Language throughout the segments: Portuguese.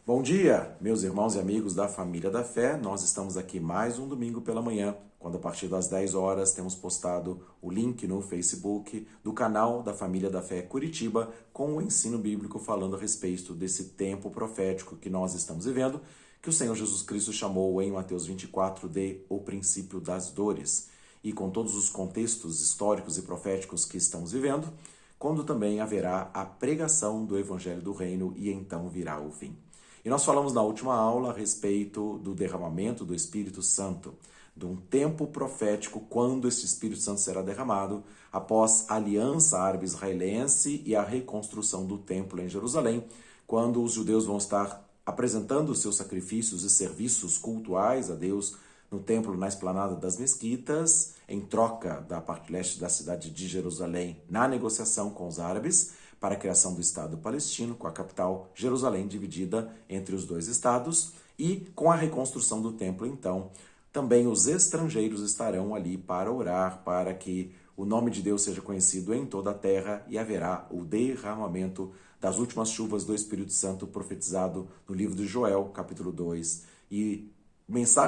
Bom dia, meus irmãos e amigos da Família da Fé. Nós estamos aqui mais um domingo pela manhã, quando a partir das 10 horas temos postado o link no Facebook do canal da Família da Fé Curitiba com o ensino bíblico falando a respeito desse tempo profético que nós estamos vivendo, que o Senhor Jesus Cristo chamou em Mateus 24 de o princípio das dores. E com todos os contextos históricos e proféticos que estamos vivendo, quando também haverá a pregação do Evangelho do Reino e então virá o fim. E nós falamos na última aula a respeito do derramamento do Espírito Santo, de um tempo profético quando esse Espírito Santo será derramado após a aliança árabe-israelense e a reconstrução do templo em Jerusalém, quando os judeus vão estar apresentando os seus sacrifícios e serviços cultuais a Deus no templo, na esplanada das mesquitas, em troca da parte leste da cidade de Jerusalém, na negociação com os árabes, para a criação do Estado palestino, com a capital Jerusalém dividida entre os dois estados, e com a reconstrução do templo, então, também os estrangeiros estarão ali para orar, para que o nome de Deus seja conhecido em toda a terra e haverá o derramamento das últimas chuvas do Espírito Santo profetizado no livro de Joel, capítulo 2, e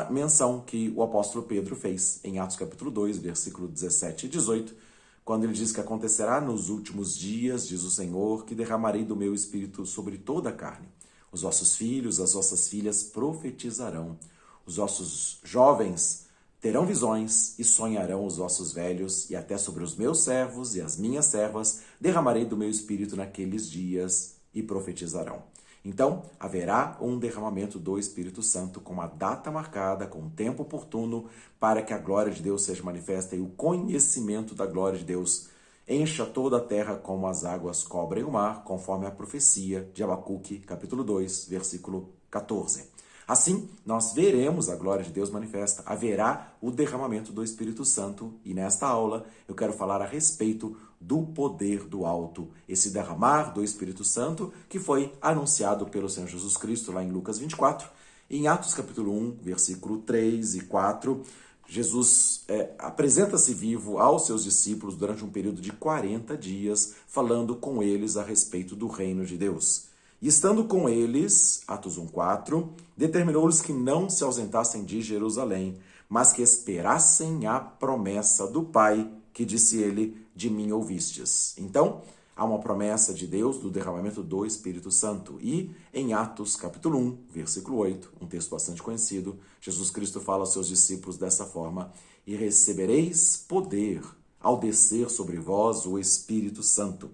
menção que o apóstolo Pedro fez em Atos capítulo 2, versículo 17 e 18, quando ele diz que acontecerá nos últimos dias, diz o Senhor, que derramarei do meu espírito sobre toda a carne. Os vossos filhos, as vossas filhas profetizarão. Os vossos jovens terão visões e sonharão os vossos velhos, e até sobre os meus servos e as minhas servas derramarei do meu espírito naqueles dias e profetizarão. Então, haverá um derramamento do Espírito Santo com uma data marcada, com um tempo oportuno, para que a glória de Deus seja manifesta e o conhecimento da glória de Deus encha toda a terra como as águas cobrem o mar, conforme a profecia de Abacuque, capítulo 2, versículo 14. Assim, nós veremos a glória de Deus manifesta, haverá o derramamento do Espírito Santo, e nesta aula eu quero falar a respeito do poder do alto, esse derramar do Espírito Santo que foi anunciado pelo Senhor Jesus Cristo lá em Lucas 24, e em Atos capítulo 1, versículo 3 e 4, Jesus apresenta-se vivo aos seus discípulos durante um período de 40 dias, falando com eles a respeito do reino de Deus. E estando com eles, Atos 1,4, determinou-lhes que não se ausentassem de Jerusalém, mas que esperassem a promessa do Pai, que disse ele, de mim ouvistes. Então, há uma promessa de Deus do derramamento do Espírito Santo. E em Atos capítulo 1, versículo 8, um texto bastante conhecido, Jesus Cristo fala aos seus discípulos dessa forma: e recebereis poder ao descer sobre vós o Espírito Santo,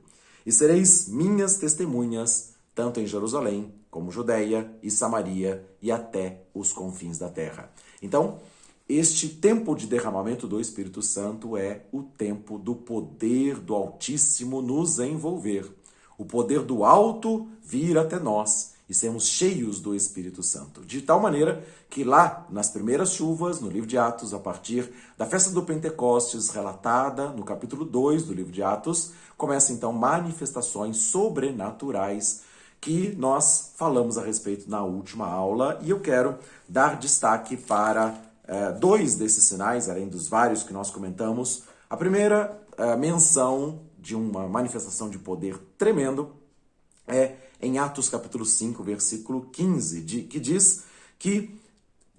e sereis minhas testemunhas, tanto em Jerusalém, como Judeia e Samaria e até os confins da terra. Então, este tempo de derramamento do Espírito Santo é o tempo do poder do Altíssimo nos envolver. O poder do alto vir até nós e sermos cheios do Espírito Santo. De tal maneira que lá, nas primeiras chuvas, no livro de Atos, a partir da festa do Pentecostes, relatada no capítulo 2 do livro de Atos, começam então manifestações sobrenaturais que nós falamos a respeito na última aula, e eu quero dar destaque para dois desses sinais, além dos vários que nós comentamos. A primeira menção de uma manifestação de poder tremendo é em Atos capítulo 5, versículo 15, que diz que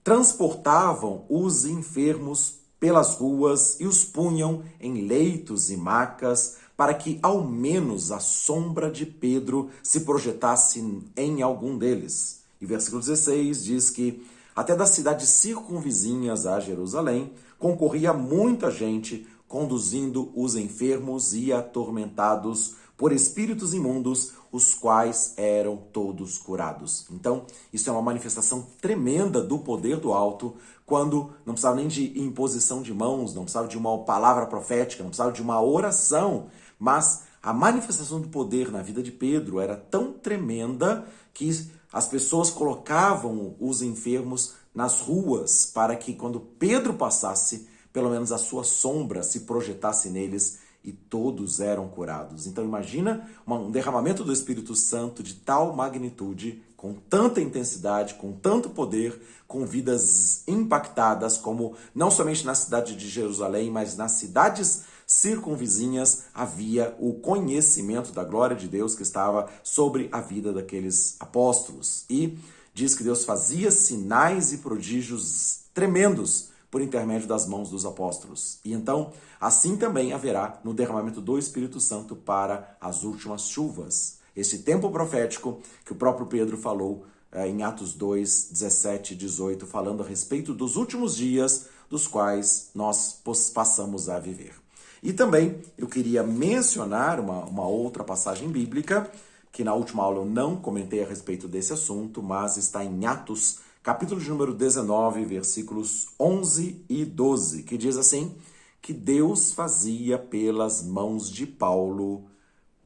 transportavam os enfermos pelas ruas e os punham em leitos e macas, para que ao menos a sombra de Pedro se projetasse em algum deles. E versículo 16 diz que até das cidades circunvizinhas a Jerusalém concorria muita gente, conduzindo os enfermos e atormentados por espíritos imundos, os quais eram todos curados. Então, isso é uma manifestação tremenda do poder do alto, quando não precisava nem de imposição de mãos, não precisava de uma palavra profética, não precisava de uma oração, mas a manifestação do poder na vida de Pedro era tão tremenda que as pessoas colocavam os enfermos nas ruas para que quando Pedro passasse, pelo menos a sua sombra se projetasse neles, e todos eram curados. Então imagina um derramamento do Espírito Santo de tal magnitude, com tanta intensidade, com tanto poder, com vidas impactadas, como não somente na cidade de Jerusalém, mas nas cidades circunvizinhas havia o conhecimento da glória de Deus que estava sobre a vida daqueles apóstolos. E diz que Deus fazia sinais e prodígios tremendos por intermédio das mãos dos apóstolos. E então, assim também haverá no derramamento do Espírito Santo para as últimas chuvas. Esse tempo profético que o próprio Pedro falou em Atos 2, 17 e 18, falando a respeito dos últimos dias dos quais nós passamos a viver. E também eu queria mencionar uma outra passagem bíblica, que na última aula eu não comentei a respeito desse assunto, mas está em Atos, capítulo de número 19, versículos 11 e 12, que diz assim, que Deus fazia pelas mãos de Paulo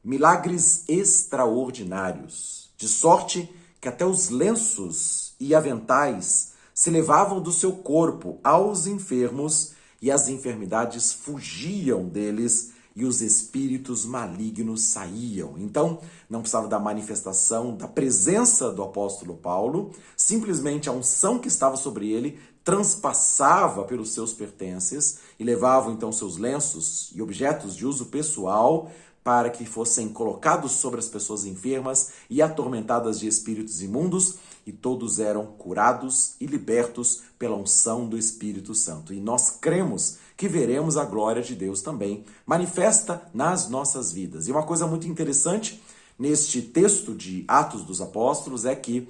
milagres extraordinários, de sorte que até os lenços e aventais se levavam do seu corpo aos enfermos e as enfermidades fugiam deles e os espíritos malignos saíam. Então, não precisava da manifestação, da presença do apóstolo Paulo, simplesmente a unção que estava sobre ele transpassava pelos seus pertences e levava então seus lenços e objetos de uso pessoal para que fossem colocados sobre as pessoas enfermas e atormentadas de espíritos imundos, e todos eram curados e libertos pela unção do Espírito Santo. E nós cremos que veremos a glória de Deus também manifesta nas nossas vidas. E uma coisa muito interessante neste texto de Atos dos Apóstolos é que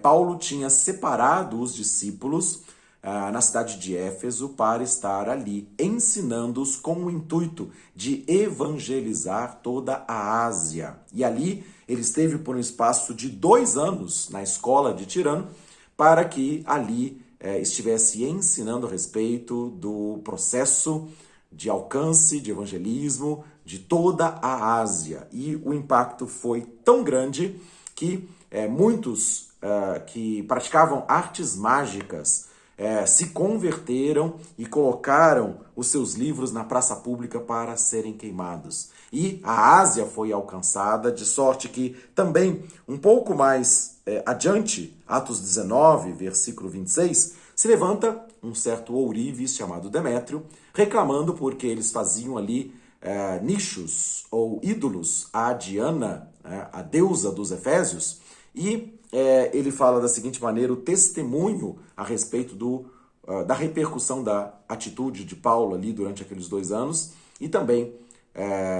Paulo tinha separado os discípulos na cidade de Éfeso para estar ali ensinando-os com o intuito de evangelizar toda a Ásia. E ali ele esteve por um espaço de 2 anos na escola de Tirano para que ali estivesse ensinando a respeito do processo de alcance, de evangelismo de toda a Ásia. E o impacto foi tão grande que muitos que praticavam artes mágicas se converteram e colocaram os seus livros na praça pública para serem queimados. E a Ásia foi alcançada, de sorte que também, um pouco mais adiante, Atos 19, versículo 26, se levanta um certo ourives chamado Demétrio, reclamando porque eles faziam ali nichos ou ídolos à Diana, a deusa dos Efésios, e ele fala da seguinte maneira, o testemunho a respeito da repercussão da atitude de Paulo ali durante aqueles 2 anos e também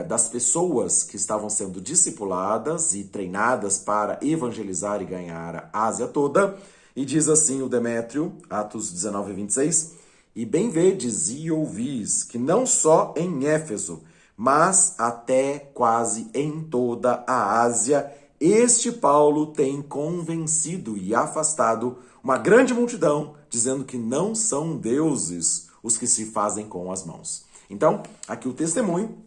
das pessoas que estavam sendo discipuladas e treinadas para evangelizar e ganhar a Ásia toda. E diz assim o Demétrio, Atos 19, 26, e bem vedes e ouvis que não só em Éfeso, mas até quase em toda a Ásia, este Paulo tem convencido e afastado uma grande multidão, dizendo que não são deuses os que se fazem com as mãos. Então, aqui o testemunho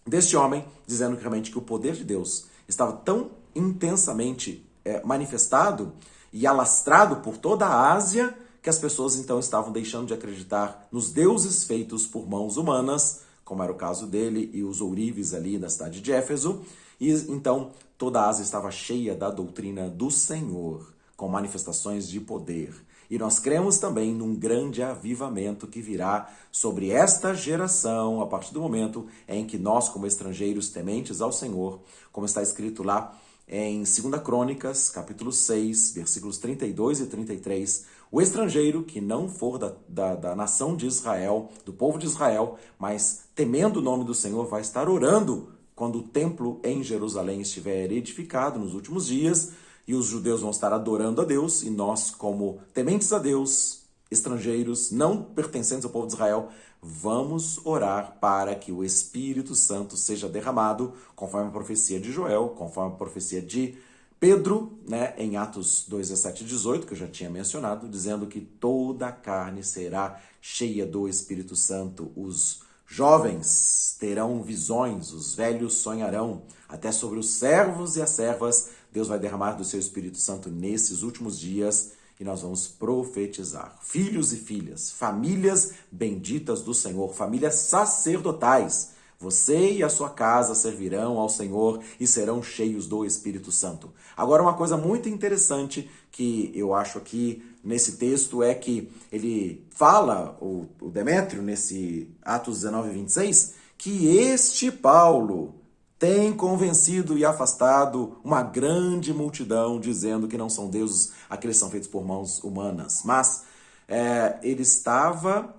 deste homem, dizendo que realmente que o poder de Deus estava tão intensamente manifestado e alastrado por toda a Ásia, que as pessoas então estavam deixando de acreditar nos deuses feitos por mãos humanas, como era o caso dele e os ourives ali na cidade de Éfeso, e então toda a Ásia estava cheia da doutrina do Senhor, com manifestações de poder. E nós cremos também num grande avivamento que virá sobre esta geração, a partir do momento em que nós, como estrangeiros tementes ao Senhor, como está escrito lá em 2 Crônicas, capítulo 6, versículos 32 e 33, o estrangeiro que não for da nação de Israel, do povo de Israel, mas temendo o nome do Senhor, vai estar orando quando o templo em Jerusalém estiver edificado nos últimos dias, e os judeus vão estar adorando a Deus, e nós, como tementes a Deus, estrangeiros, não pertencentes ao povo de Israel, vamos orar para que o Espírito Santo seja derramado, conforme a profecia de Joel, conforme a profecia de Pedro, em Atos 2, 17 e 18, que eu já tinha mencionado, dizendo que toda a carne será cheia do Espírito Santo, os jovens terão visões, os velhos sonharão, até sobre os servos e as servas, Deus vai derramar do seu Espírito Santo nesses últimos dias e nós vamos profetizar. Filhos e filhas, famílias benditas do Senhor, famílias sacerdotais, você e a sua casa servirão ao Senhor e serão cheios do Espírito Santo. Agora, uma coisa muito interessante que eu acho aqui nesse texto é que ele fala, o Demétrio, nesse Atos 19, 26, que este Paulo tem convencido e afastado uma grande multidão, dizendo que não são deuses aqueles que são feitos por mãos humanas. Mas ele estava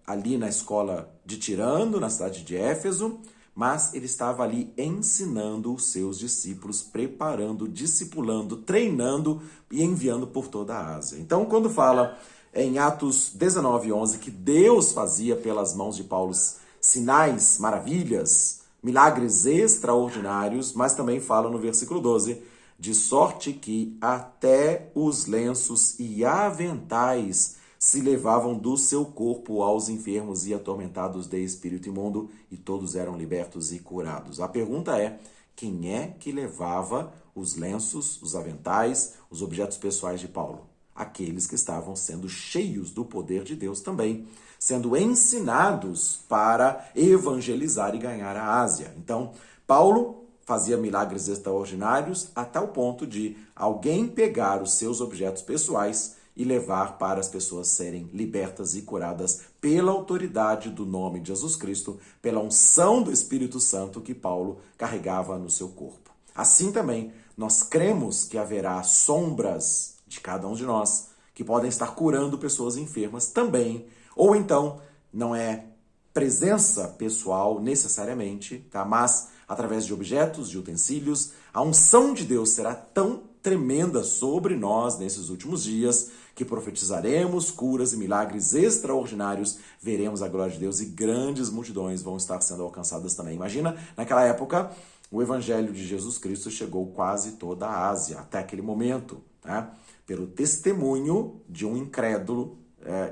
ali na escola de Tirano, na cidade de Éfeso, mas ele estava ali ensinando os seus discípulos, preparando, discipulando, treinando e enviando por toda a Ásia. Então, quando fala em Atos 19:11 que Deus fazia pelas mãos de Paulo sinais, maravilhas, milagres extraordinários, mas também fala no versículo 12, de sorte que até os lenços e aventais se levavam do seu corpo aos enfermos e atormentados de espírito imundo, e todos eram libertos e curados. A pergunta é, quem é que levava os lenços, os aventais, os objetos pessoais de Paulo? Aqueles que estavam sendo cheios do poder de Deus também, sendo ensinados para evangelizar e ganhar a Ásia. Então, Paulo fazia milagres extraordinários a tal ponto de alguém pegar os seus objetos pessoais e levar para as pessoas serem libertas e curadas pela autoridade do nome de Jesus Cristo, pela unção do Espírito Santo que Paulo carregava no seu corpo. Assim também, nós cremos que haverá sombras de cada um de nós que podem estar curando pessoas enfermas também, ou então não é presença pessoal necessariamente, tá? Mas através de objetos, de utensílios, a unção de Deus será tão tremenda sobre nós nesses últimos dias que profetizaremos curas e milagres extraordinários, veremos a glória de Deus e grandes multidões vão estar sendo alcançadas também. Imagina, naquela época, o evangelho de Jesus Cristo chegou quase toda a Ásia, até aquele momento, né? Pelo testemunho de um incrédulo,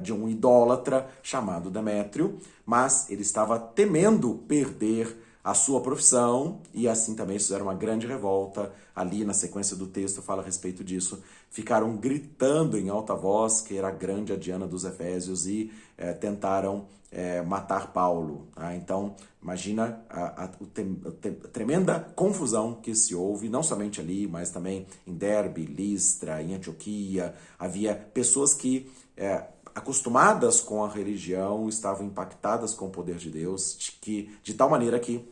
de um idólatra chamado Demétrio, mas ele estava temendo perder a sua profissão, e assim também fizeram uma grande revolta. Ali na sequência do texto fala a respeito disso. Ficaram gritando em alta voz que era grande a Diana dos Efésios e tentaram matar Paulo. Tá? Então, imagina a tremenda confusão que se houve, não somente ali, mas também em Derbe, Listra, em Antioquia. Havia pessoas que, acostumadas com a religião, estavam impactadas com o poder de Deus, de tal maneira que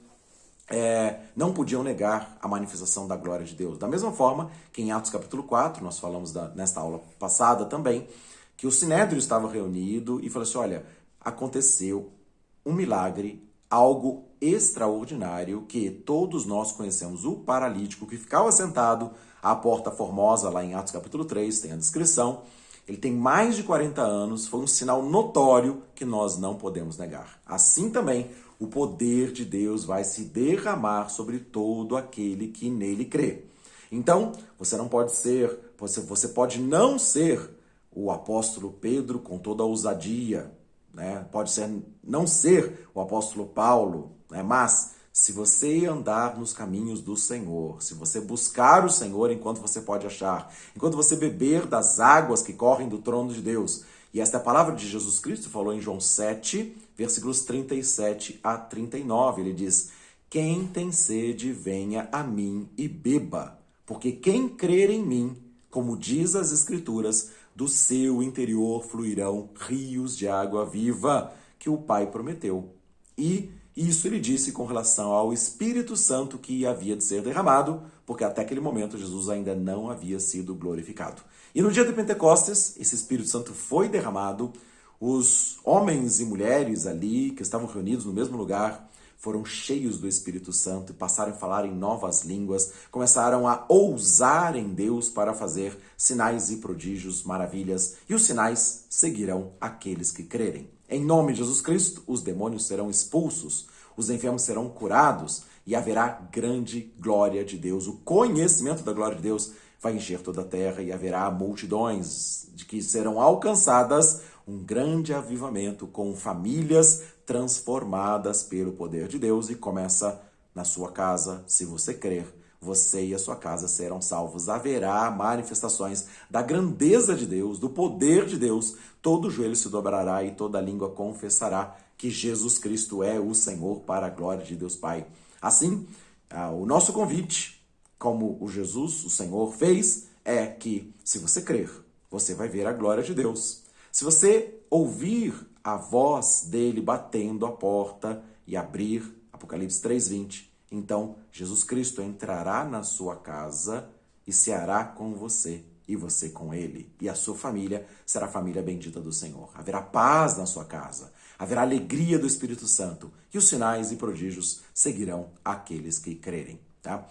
não podiam negar a manifestação da glória de Deus. Da mesma forma que em Atos capítulo 4, nós falamos nesta aula passada também, que o Sinédrio estava reunido e falou assim, olha, aconteceu um milagre, algo extraordinário, que todos nós conhecemos, o paralítico que ficava sentado à porta formosa, lá em Atos capítulo 3, tem a descrição. Ele tem mais de 40 anos, foi um sinal notório que nós não podemos negar. Assim também, o poder de Deus vai se derramar sobre todo aquele que nele crê. Então, você não pode ser, você pode não ser o apóstolo Pedro com toda a ousadia, né? Pode não ser o apóstolo Paulo, né? Mas se você andar nos caminhos do Senhor, se você buscar o Senhor enquanto você pode achar, enquanto você beber das águas que correm do trono de Deus, e esta é a palavra de Jesus Cristo, falou em João 7, versículos 37 a 39, ele diz, quem tem sede, venha a mim e beba, porque quem crer em mim, como diz as Escrituras, do seu interior fluirão rios de água viva, que o Pai prometeu. E isso ele disse com relação ao Espírito Santo que havia de ser derramado, porque até aquele momento Jesus ainda não havia sido glorificado. E no dia de Pentecostes, esse Espírito Santo foi derramado, os homens e mulheres ali, que estavam reunidos no mesmo lugar, foram cheios do Espírito Santo e passaram a falar em novas línguas, começaram a ousar em Deus para fazer sinais e prodígios, maravilhas, e os sinais seguirão aqueles que crerem. Em nome de Jesus Cristo, os demônios serão expulsos, os enfermos serão curados e haverá grande glória de Deus. O conhecimento da glória de Deus vai encher toda a terra e haverá multidões de que serão alcançadas um grande avivamento com famílias transformadas pelo poder de Deus e começa na sua casa, se você crer. Você e a sua casa serão salvos. Haverá manifestações da grandeza de Deus, do poder de Deus. Todo joelho se dobrará e toda língua confessará que Jesus Cristo é o Senhor para a glória de Deus Pai. Assim, o nosso convite, como o Jesus, o Senhor, fez, é que, se você crer, você vai ver a glória de Deus. Se você ouvir a voz dele batendo a porta e abrir, Apocalipse 3:20, então Jesus Cristo entrará na sua casa e ceará com você, e você com ele. E a sua família será a família bendita do Senhor. Haverá paz na sua casa, haverá alegria do Espírito Santo, e os sinais e prodígios seguirão aqueles que crerem. Tá?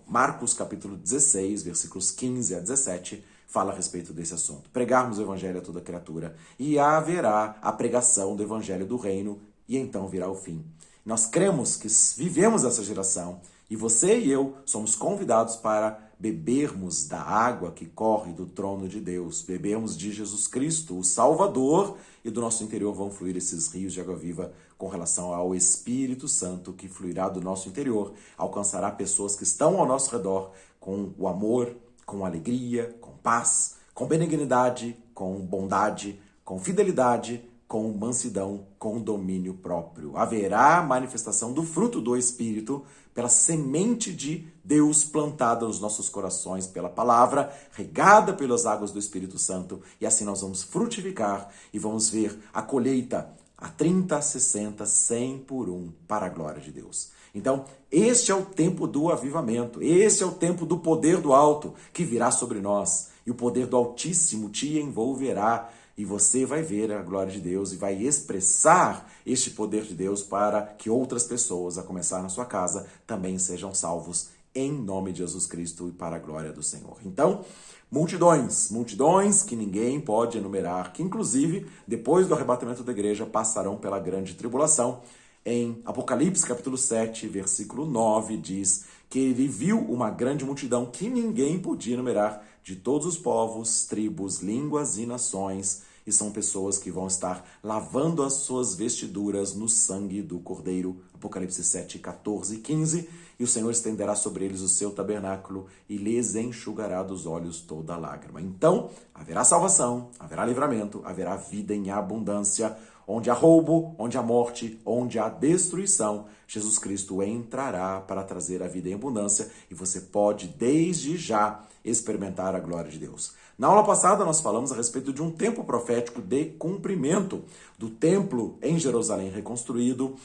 Marcos capítulo 16, versículos 15 a 17, fala a respeito desse assunto. Pregarmos o evangelho a toda criatura, e haverá a pregação do evangelho do reino, e então virá o fim. Nós cremos que vivemos essa geração, e você e eu somos convidados para bebermos da água que corre do trono de Deus, bebermos de Jesus Cristo, o Salvador, e do nosso interior vão fluir esses rios de água viva com relação ao Espírito Santo que fluirá do nosso interior, alcançará pessoas que estão ao nosso redor com o amor, com alegria, com paz, com benignidade, com bondade, com fidelidade, com mansidão, com domínio próprio. Haverá manifestação do fruto do Espírito pela semente de Deus plantada nos nossos corações, pela palavra, regada pelas águas do Espírito Santo, e assim nós vamos frutificar e vamos ver a colheita a 30, 60, 100 por um, para a glória de Deus. Então, este é o tempo do avivamento, este é o tempo do poder do alto que virá sobre nós, e o poder do Altíssimo te envolverá, e você vai ver a glória de Deus e vai expressar este poder de Deus para que outras pessoas, a começar na sua casa, também sejam salvos em nome de Jesus Cristo e para a glória do Senhor. Então, multidões que ninguém pode enumerar, que inclusive, depois do arrebatamento da igreja, passarão pela grande tribulação. Em Apocalipse, capítulo 7, versículo 9, diz que ele viu uma grande multidão que ninguém podia enumerar, de todos os povos, tribos, línguas e nações, e são pessoas que vão estar lavando as suas vestiduras no sangue do Cordeiro. Apocalipse 7, 14 e 15, e o Senhor estenderá sobre eles o seu tabernáculo e lhes enxugará dos olhos toda lágrima. Então, haverá salvação, haverá livramento, haverá vida em abundância. Onde há roubo, onde há morte, onde há destruição, Jesus Cristo entrará para trazer a vida em abundância, e você pode, desde já, experimentar a glória de Deus. Na aula passada, nós falamos a respeito de um tempo profético de cumprimento do templo em Jerusalém reconstruído,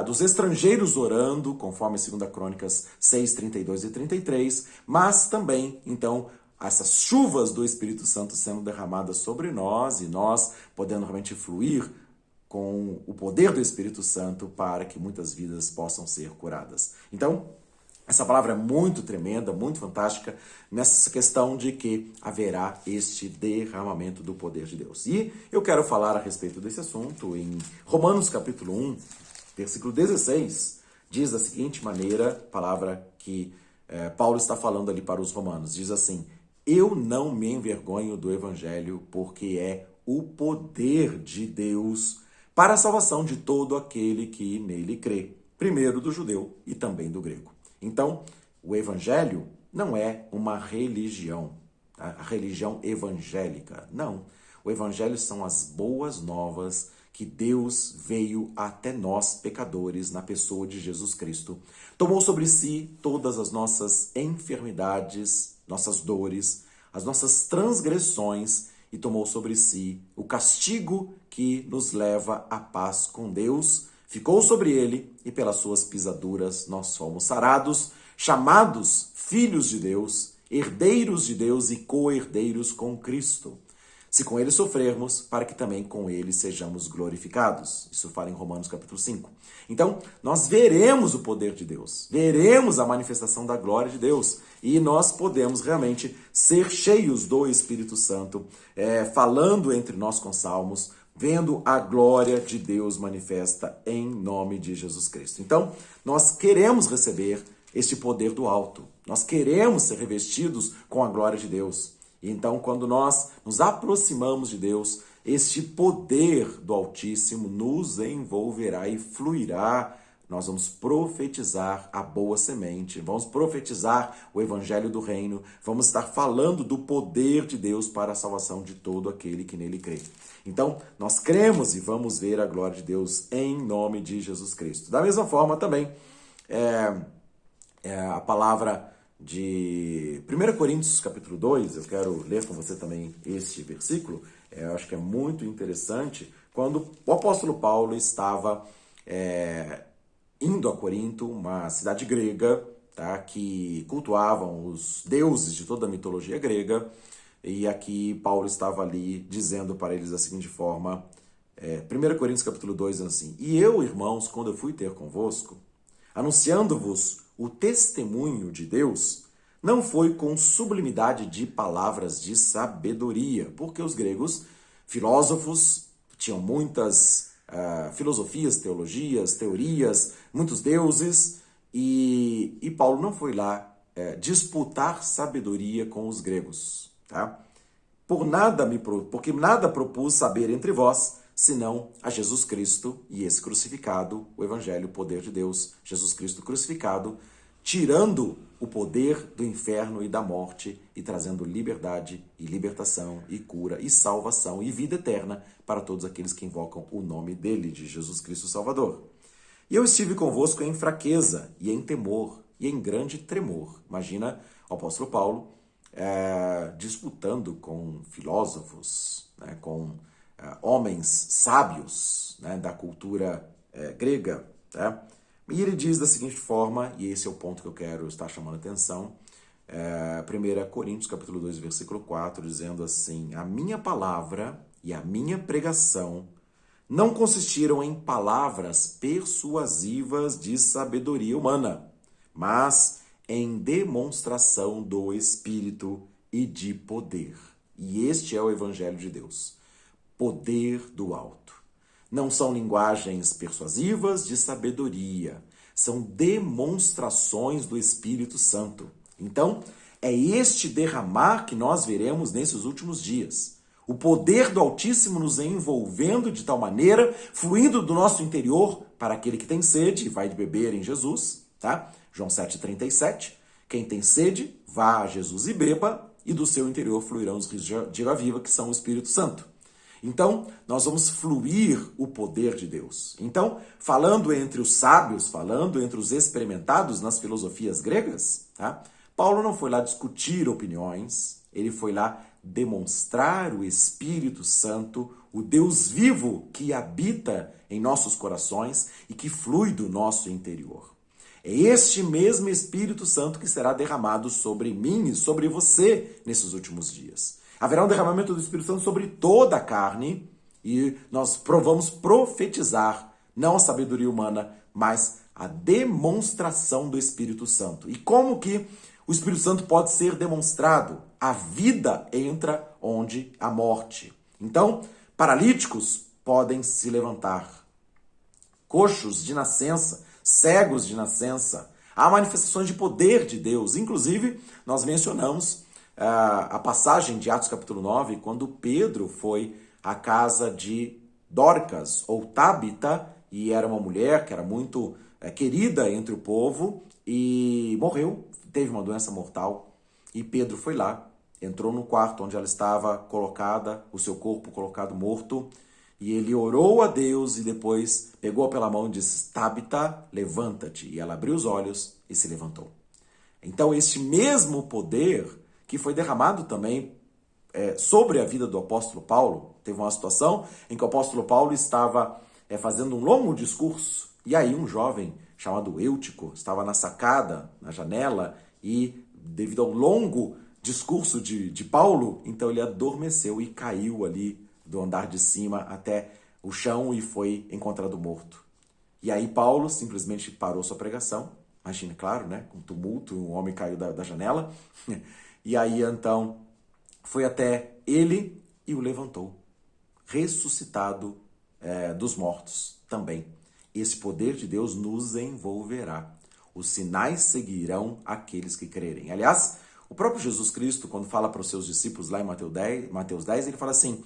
dos estrangeiros orando, conforme 2 Crônicas 6, 32 e 33, mas também, então, essas chuvas do Espírito Santo sendo derramadas sobre nós, e nós podendo realmente fluir com o poder do Espírito Santo para que muitas vidas possam ser curadas. Então, essa palavra é muito tremenda, muito fantástica, nessa questão de que haverá este derramamento do poder de Deus. E eu quero falar a respeito desse assunto em Romanos capítulo 1, versículo 16, diz da seguinte maneira, palavra que Paulo está falando ali para os romanos, diz assim: eu não me envergonho do evangelho, porque é o poder de Deus para a salvação de todo aquele que nele crê, primeiro do judeu e também do grego. Então, o evangelho não é uma religião, tá? A religião evangélica, não. O evangelho são as boas novas que Deus veio até nós, pecadores, na pessoa de Jesus Cristo. Tomou sobre si todas as nossas enfermidades, nossas dores, as nossas transgressões, e tomou sobre si o castigo que nos leva à paz com Deus. Ficou sobre ele, e pelas suas pisaduras nós fomos sarados, chamados filhos de Deus, herdeiros de Deus e co-herdeiros com Cristo. Se com ele sofrermos, para que também com ele sejamos glorificados. Isso fala em Romanos capítulo 5. Então, nós veremos o poder de Deus, veremos a manifestação da glória de Deus, e nós podemos realmente ser cheios do Espírito Santo, falando entre nós com salmos, vendo a glória de Deus manifesta em nome de Jesus Cristo. Então, nós queremos receber este poder do alto, nós queremos ser revestidos com a glória de Deus. E então, quando nós nos aproximamos de Deus, este poder do Altíssimo nos envolverá e fluirá. Nós vamos profetizar a boa semente, vamos profetizar o evangelho do reino, vamos estar falando do poder de Deus para a salvação de todo aquele que nele crê. Então, nós cremos e vamos ver a glória de Deus em nome de Jesus Cristo. Da mesma forma também, a palavra de 1 Coríntios capítulo 2, eu quero ler com você também este versículo, eu acho que é muito interessante, quando o apóstolo Paulo estava indo a Corinto, uma cidade grega, tá, que cultuavam os deuses de toda a mitologia grega, e aqui Paulo estava ali dizendo para eles da seguinte forma, 1 Coríntios capítulo 2, dizendo assim: E eu, irmãos, quando eu fui ter convosco, anunciando-vos o testemunho de Deus, não foi com sublimidade de palavras de sabedoria, porque os gregos, filósofos, tinham muitas filosofias, teologias, teorias, muitos deuses, e Paulo não foi lá disputar sabedoria com os gregos, tá? Porque nada propus saber entre vós, senão a Jesus Cristo e esse crucificado, o Evangelho, o poder de Deus, Jesus Cristo crucificado, tirando o poder do inferno e da morte e trazendo liberdade e libertação e cura e salvação e vida eterna para todos aqueles que invocam o nome dele, de Jesus Cristo Salvador. E eu estive convosco em fraqueza e em temor e em grande tremor. Imagina o apóstolo Paulo disputando com filósofos, né, com homens sábios, né, da cultura grega. Tá? E ele diz da seguinte forma, e esse é o ponto que eu quero estar chamando a atenção, 1 Coríntios capítulo 2, versículo 4, dizendo assim: A minha palavra e a minha pregação não consistiram em palavras persuasivas de sabedoria humana, mas em demonstração do Espírito e de poder. E este é o Evangelho de Deus. Poder do alto. Não são linguagens persuasivas de sabedoria, são demonstrações do Espírito Santo. Então, é este derramar que nós veremos nesses últimos dias. O poder do Altíssimo nos envolvendo de tal maneira, fluindo do nosso interior para aquele que tem sede e vai beber em Jesus, tá? João 7,37. Quem tem sede, vá a Jesus e beba, e do seu interior fluirão os rios de água viva, que são o Espírito Santo. Então, nós vamos fluir o poder de Deus. Então, falando entre os sábios, falando entre os experimentados nas filosofias gregas, tá? Paulo não foi lá discutir opiniões, ele foi lá demonstrar o Espírito Santo, o Deus vivo que habita em nossos corações e que flui do nosso interior. É este mesmo Espírito Santo que será derramado sobre mim e sobre você nesses últimos dias. Haverá um derramamento do Espírito Santo sobre toda a carne e nós vamos profetizar, não a sabedoria humana, mas a demonstração do Espírito Santo. E como que o Espírito Santo pode ser demonstrado? A vida entra onde a morte. Então, paralíticos podem se levantar, coxos de nascença, cegos de nascença. Há manifestações de poder de Deus. Inclusive, nós mencionamos a passagem de Atos capítulo 9, quando Pedro foi à casa de Dorcas, ou Tabita, e era uma mulher que era muito querida entre o povo, e morreu, teve uma doença mortal, e Pedro foi lá, entrou no quarto onde ela estava colocada, o seu corpo colocado morto, e ele orou a Deus e depois pegou pela mão e disse: Tabita, levanta-te. E ela abriu os olhos e se levantou. Então, este mesmo poder que foi derramado também sobre a vida do apóstolo Paulo, teve uma situação em que o apóstolo Paulo estava fazendo um longo discurso, e aí um jovem chamado Eutico estava na sacada, na janela, e devido ao longo discurso de Paulo, então ele adormeceu e caiu ali do andar de cima até o chão e foi encontrado morto. E aí Paulo simplesmente parou sua pregação, imagina, claro, né, com tumulto, um homem caiu da janela, e aí então foi até ele e o levantou, ressuscitado dos mortos também. Esse poder de Deus nos envolverá. Os sinais seguirão aqueles que crerem. Aliás, o próprio Jesus Cristo, quando fala para os seus discípulos lá em Mateus 10, ele fala assim: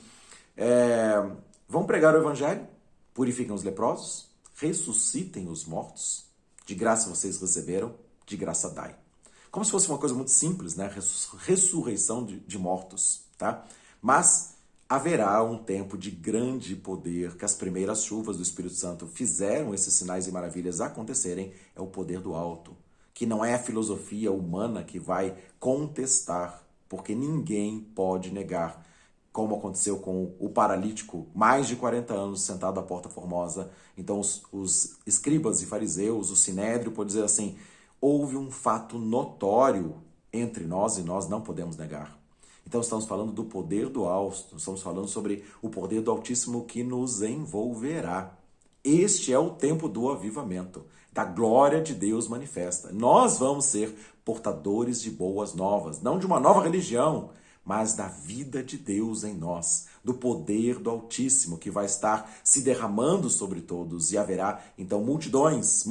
vão pregar o evangelho, purifiquem os leprosos, ressuscitem os mortos, de graça vocês receberam, de graça dai. Como se fosse uma coisa muito simples, né? Ressurreição de mortos, tá? Mas haverá um tempo de grande poder, que as primeiras chuvas do Espírito Santo fizeram esses sinais e maravilhas acontecerem, é o poder do alto, que não é a filosofia humana que vai contestar, porque ninguém pode negar como aconteceu com o paralítico, mais de 40 anos sentado à porta formosa. Então os escribas e fariseus, o sinédrio, pode dizer assim, houve um fato notório entre nós e nós não podemos negar. Então estamos falando do poder do alto, estamos falando sobre o poder do Altíssimo que nos envolverá. Este é o tempo do avivamento, da glória de Deus manifesta. Nós vamos ser portadores de boas novas, não de uma nova religião, mas da vida de Deus em nós, do poder do Altíssimo que vai estar se derramando sobre todos e haverá então multidões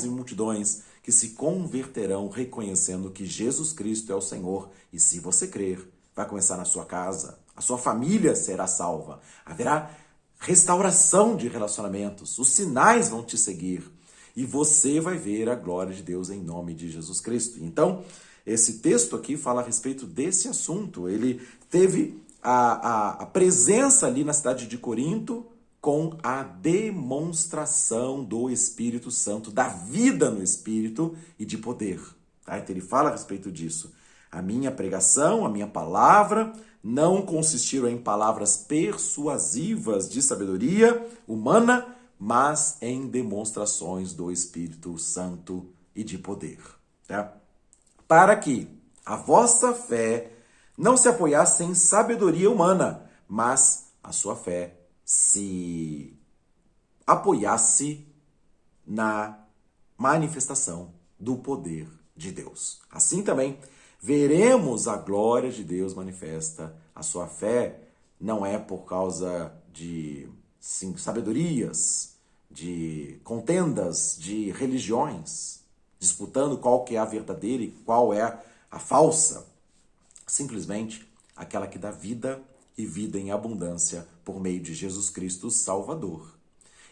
e multidões que se converterão reconhecendo que Jesus Cristo é o Senhor. E se você crer, vai começar na sua casa, a sua família será salva, haverá restauração de relacionamentos, os sinais vão te seguir e você vai ver a glória de Deus em nome de Jesus Cristo. Então, esse texto aqui fala a respeito desse assunto. Ele teve a presença ali na cidade de Corinto com a demonstração do Espírito Santo, da vida no Espírito e de poder. Tá? Então ele fala a respeito disso. A minha pregação, a minha palavra, não consistiram em palavras persuasivas de sabedoria humana, mas em demonstrações do Espírito Santo e de poder. Tá? Para que a vossa fé não se apoiasse em sabedoria humana, mas a sua fé se apoiasse na manifestação do poder de Deus. Assim também, veremos a glória de Deus manifesta. A sua fé não é por causa de sabedorias, de contendas, de religiões, disputando qual que é a verdadeira e qual é a falsa. Simplesmente aquela que dá vida e vida em abundância por meio de Jesus Cristo Salvador.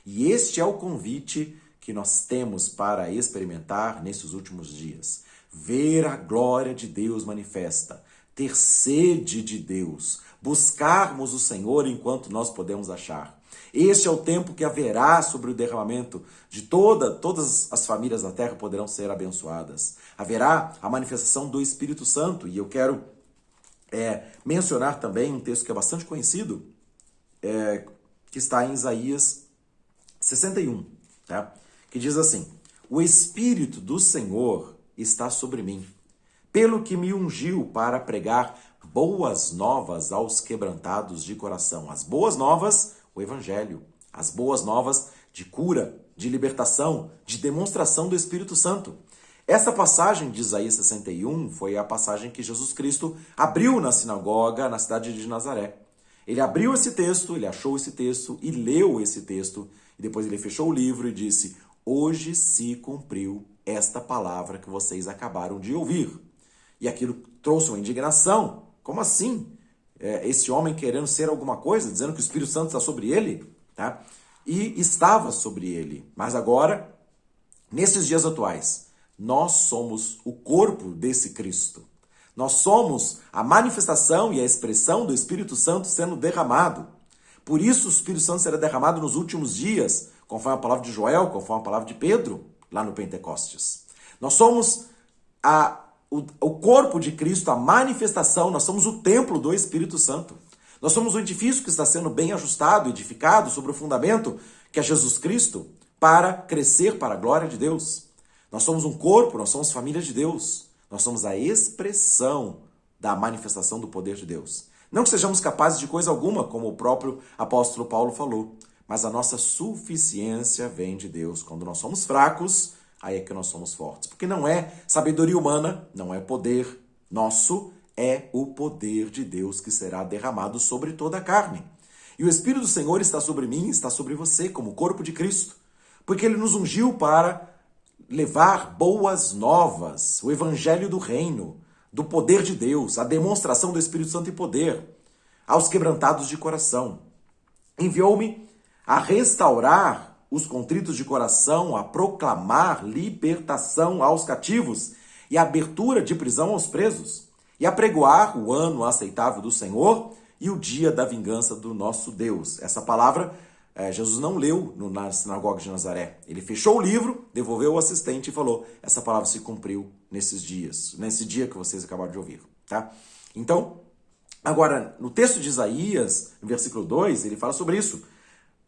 E este é o convite que nós temos para experimentar nesses últimos dias. Ver a glória de Deus manifesta, ter sede de Deus, buscarmos o Senhor enquanto nós podemos achar. Este é o tempo que haverá sobre o derramamento de todas as famílias da terra poderão ser abençoadas. Haverá a manifestação do Espírito Santo, e eu quero mencionar também um texto que é bastante conhecido, que está em Isaías 61, tá? Que diz assim: o Espírito do Senhor está sobre mim, pelo que me ungiu para pregar boas novas aos quebrantados de coração. As boas novas, o Evangelho. As boas novas de cura, de libertação, de demonstração do Espírito Santo. Essa passagem de Isaías 61 foi a passagem que Jesus Cristo abriu na sinagoga na cidade de Nazaré. Ele abriu esse texto, ele achou esse texto e leu esse texto. E depois ele fechou o livro e disse: hoje se cumpriu esta palavra que vocês acabaram de ouvir. E aquilo trouxe uma indignação. Como assim? Esse homem querendo ser alguma coisa, dizendo que o Espírito Santo está sobre ele? Tá? E estava sobre ele. Mas agora, nesses dias atuais, nós somos o corpo desse Cristo. Nós somos a manifestação e a expressão do Espírito Santo sendo derramado. Por isso o Espírito Santo será derramado nos últimos dias, conforme a palavra de Joel, conforme a palavra de Pedro, lá no Pentecostes. Nós somos o corpo de Cristo, a manifestação, nós somos o templo do Espírito Santo. Nós somos o edifício que está sendo bem ajustado, edificado sobre o fundamento, que é Jesus Cristo, para crescer para a glória de Deus. Nós somos um corpo, nós somos família de Deus. Nós somos a expressão da manifestação do poder de Deus. Não que sejamos capazes de coisa alguma, como o próprio apóstolo Paulo falou, mas a nossa suficiência vem de Deus. Quando nós somos fracos, aí é que nós somos fortes. Porque não é sabedoria humana, não é poder nosso, é o poder de Deus que será derramado sobre toda a carne. E o Espírito do Senhor está sobre mim, está sobre você, como corpo de Cristo. Porque ele nos ungiu para levar boas novas, o evangelho do reino, do poder de Deus, a demonstração do Espírito Santo e poder, aos quebrantados de coração. Enviou-me a restaurar os contritos de coração, a proclamar libertação aos cativos e abertura de prisão aos presos, e a pregoar o ano aceitável do Senhor e o dia da vingança do nosso Deus. Essa palavra Jesus não leu na sinagoga de Nazaré. Ele fechou o livro, devolveu o assistente e falou: essa palavra se cumpriu nesses dias, nesse dia que vocês acabaram de ouvir. Tá? Então, Agora, no texto de Isaías, no versículo 2, ele fala sobre isso.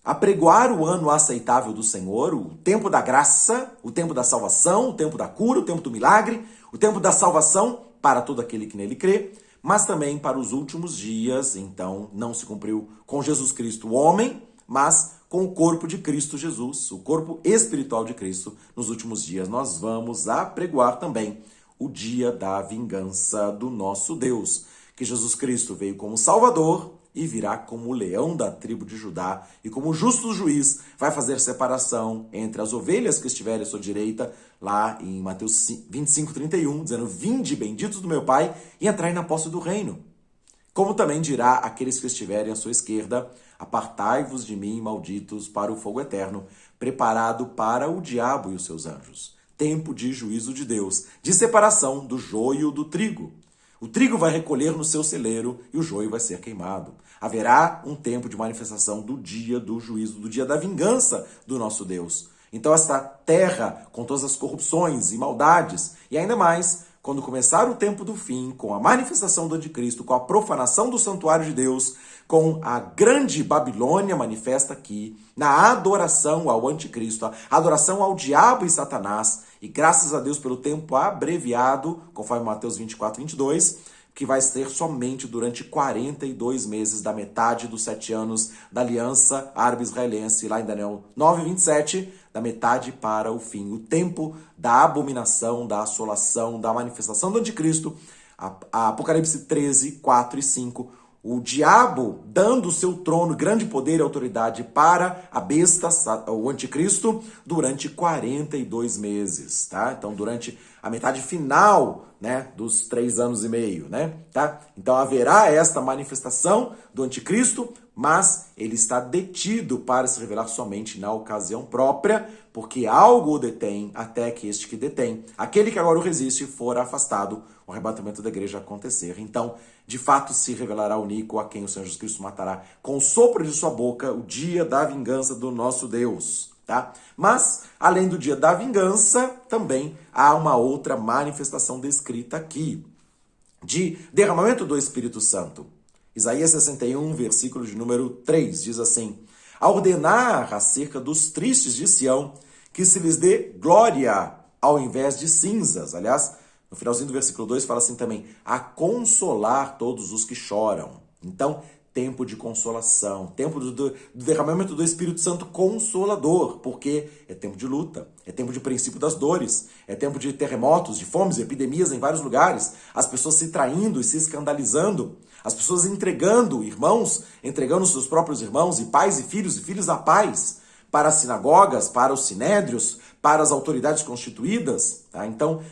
Apregoar o ano aceitável do Senhor, o tempo da graça, o tempo da salvação, o tempo da cura, o tempo do milagre, o tempo da salvação para todo aquele que nele crê, mas também para os últimos dias. Então, não se cumpriu com Jesus Cristo, o homem, mas com o corpo de Cristo Jesus, o corpo espiritual de Cristo. Nos últimos dias, nós vamos apregoar também o dia da vingança do nosso Deus, que Jesus Cristo veio como Salvador e virá como o leão da tribo de Judá e como justo juiz vai fazer separação entre as ovelhas que estiverem à sua direita, lá em Mateus 25:31, dizendo: vinde, benditos do meu Pai, e entrai na posse do reino. Como também dirá aqueles que estiverem à sua esquerda: apartai-vos de mim, malditos, para o fogo eterno, preparado para o diabo e os seus anjos. Tempo de juízo de Deus, de separação do joio do trigo. O trigo vai recolher no seu celeiro e o joio vai ser queimado. Haverá um tempo de manifestação do dia do juízo, do dia da vingança do nosso Deus. Então esta terra, com todas as corrupções e maldades, e ainda mais, quando começar o tempo do fim, com a manifestação do anticristo, com a profanação do santuário de Deus, com a grande Babilônia manifesta aqui, na adoração ao anticristo, a adoração ao diabo e Satanás, e graças a Deus pelo tempo abreviado, conforme Mateus 24:22, que vai ser somente durante 42 meses, da metade dos 7 anos da aliança árabe-israelense, lá em Daniel 9:27, da metade para o fim. O tempo da abominação, da assolação, da manifestação do anticristo, a Apocalipse 13:4 e 5, o diabo dando o seu trono, grande poder e autoridade para a besta, o anticristo, durante 42 meses, tá? Então, durante a metade final, né, dos 3 anos e meio, né, tá? Então, haverá esta manifestação do anticristo, mas ele está detido para se revelar somente na ocasião própria, porque algo o detém até que este que detém, aquele que agora o resiste, for afastado, o arrebatamento da igreja acontecer. Então, de fato, se revelará o Nico, a quem o Senhor Jesus Cristo matará com o sopro de sua boca, o dia da vingança do nosso Deus, tá? Mas, além do dia da vingança, também há uma outra manifestação descrita aqui, de derramamento do Espírito Santo. Isaías 61, versículo de número 3, diz assim: a ordenar acerca dos tristes de Sião, que se lhes dê glória ao invés de cinzas. Aliás, no finalzinho do versículo 2 fala assim também: a consolar todos os que choram. Então, tempo de consolação, tempo do derramamento do Espírito Santo consolador, porque é tempo de luta, é tempo de princípio das dores, é tempo de terremotos, de fomes, epidemias em vários lugares, as pessoas se traindo e se escandalizando, as pessoas entregando irmãos, entregando seus próprios irmãos, e pais e filhos a pais, para as sinagogas, para os sinédrios, para as autoridades constituídas, tá? Então,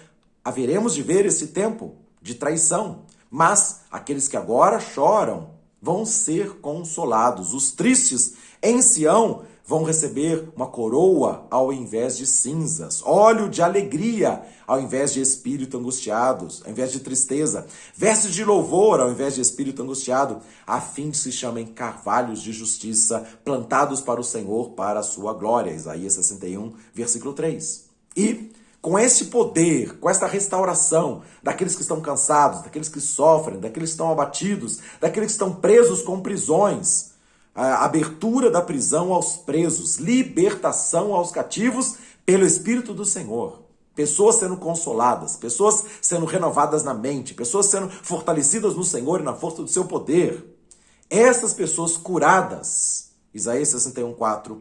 haveremos de ver esse tempo de traição, mas aqueles que agora choram vão ser consolados. Os tristes em Sião vão receber uma coroa ao invés de cinzas, óleo de alegria ao invés de espírito angustiados, ao invés de tristeza, vestes de louvor ao invés de espírito angustiado, a fim de se chamem carvalhos de justiça, plantados para o Senhor, para a sua glória. Isaías 61, versículo 3. E com esse poder, com esta restauração daqueles que estão cansados, daqueles que sofrem, daqueles que estão abatidos, daqueles que estão presos com prisões, a abertura da prisão aos presos, libertação aos cativos pelo Espírito do Senhor. Pessoas sendo consoladas, pessoas sendo renovadas na mente, pessoas sendo fortalecidas no Senhor e na força do seu poder. Essas pessoas curadas, Isaías 61:4,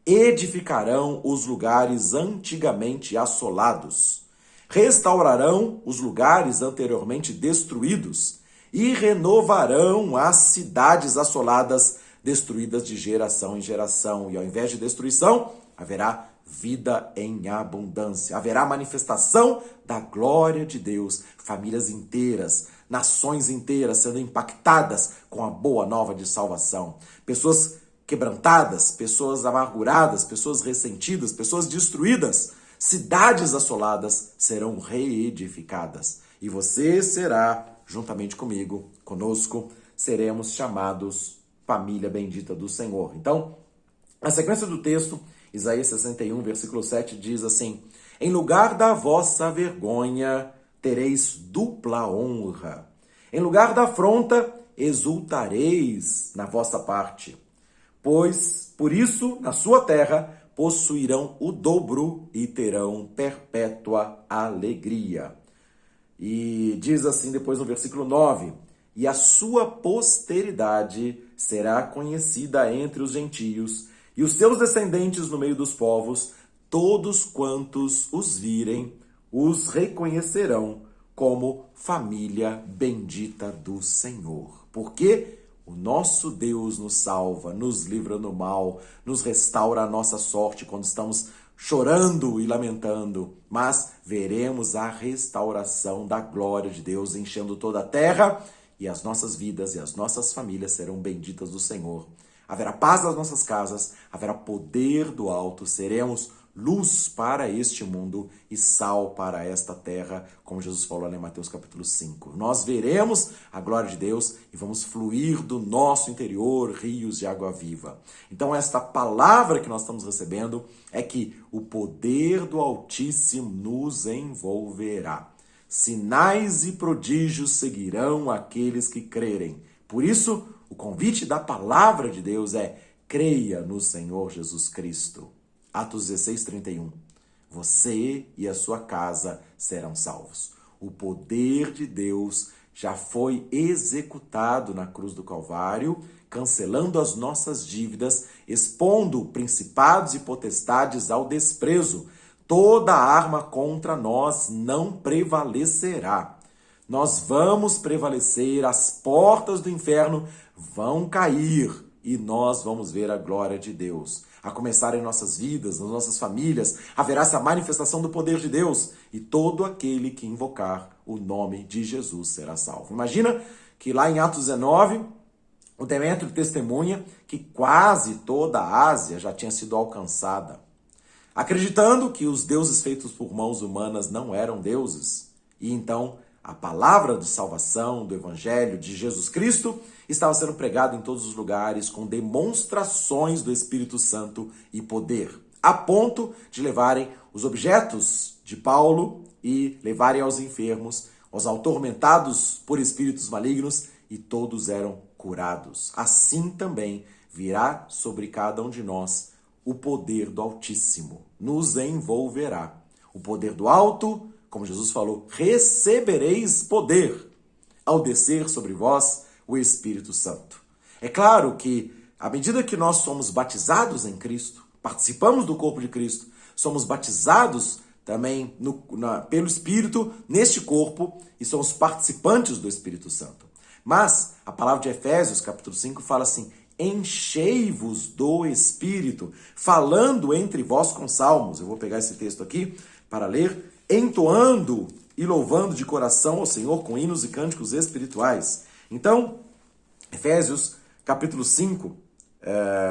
edificarão os lugares antigamente assolados, restaurarão os lugares anteriormente destruídos e renovarão as cidades assoladas, destruídas de geração em geração. E ao invés de destruição, haverá vida em abundância. Haverá manifestação da glória de Deus. Famílias inteiras, nações inteiras sendo impactadas com a boa nova de salvação. Pessoas quebrantadas, pessoas amarguradas, pessoas ressentidas, pessoas destruídas, cidades assoladas serão reedificadas. E você será, juntamente comigo, conosco, seremos chamados família bendita do Senhor. Então, a sequência do texto, Isaías 61, versículo 7, diz assim: em lugar da vossa vergonha, tereis dupla honra. Em lugar da afronta, exultareis na vossa parte. Pois, por isso, na sua terra, possuirão o dobro e terão perpétua alegria. E diz assim depois no versículo 9, e a sua posteridade será conhecida entre os gentios, e os seus descendentes no meio dos povos, todos quantos os virem, os reconhecerão como família bendita do Senhor. Porque o nosso Deus nos salva, nos livra do mal, nos restaura a nossa sorte quando estamos chorando e lamentando, mas veremos a restauração da glória de Deus enchendo toda a terra e as nossas vidas e as nossas famílias serão benditas do Senhor. Haverá paz nas nossas casas, haverá poder do alto, seremos luz para este mundo e sal para esta terra, como Jesus falou lá em Mateus capítulo 5. Nós veremos a glória de Deus e vamos fluir do nosso interior rios de água viva. Então esta palavra que nós estamos recebendo é que o poder do Altíssimo nos envolverá. Sinais e prodígios seguirão aqueles que crerem. Por isso, o convite da palavra de Deus é: creia no Senhor Jesus Cristo. Atos 16, 31. Você e a sua casa serão salvos. O poder de Deus já foi executado na cruz do Calvário, cancelando as nossas dívidas, expondo principados e potestades ao desprezo. Toda arma contra nós não prevalecerá. Nós vamos prevalecer, as portas do inferno vão cair e nós vamos ver a glória de Deus. A começar em nossas vidas, nas nossas famílias, haverá essa manifestação do poder de Deus e todo aquele que invocar o nome de Jesus será salvo. Imagina que lá em Atos 19, o Demétrio testemunha que quase toda a Ásia já tinha sido alcançada, acreditando que os deuses feitos por mãos humanas não eram deuses. E então a palavra de salvação, do Evangelho de Jesus Cristo, estava sendo pregada em todos os lugares com demonstrações do Espírito Santo e poder, a ponto de levarem os objetos de Paulo e levarem aos enfermos, aos atormentados por espíritos malignos, e todos eram curados. Assim também virá sobre cada um de nós o poder do Altíssimo, nos envolverá. O poder do alto, como Jesus falou, recebereis poder ao descer sobre vós o Espírito Santo. É claro que, à medida que nós somos batizados em Cristo, participamos do corpo de Cristo, somos batizados também pelo Espírito neste corpo e somos participantes do Espírito Santo. Mas a palavra de Efésios, capítulo 5, fala assim: enchei-vos do Espírito, falando entre vós com salmos. Eu vou pegar esse texto aqui para ler. Entoando e louvando de coração ao Senhor com hinos e cânticos espirituais. Então, Efésios capítulo 5,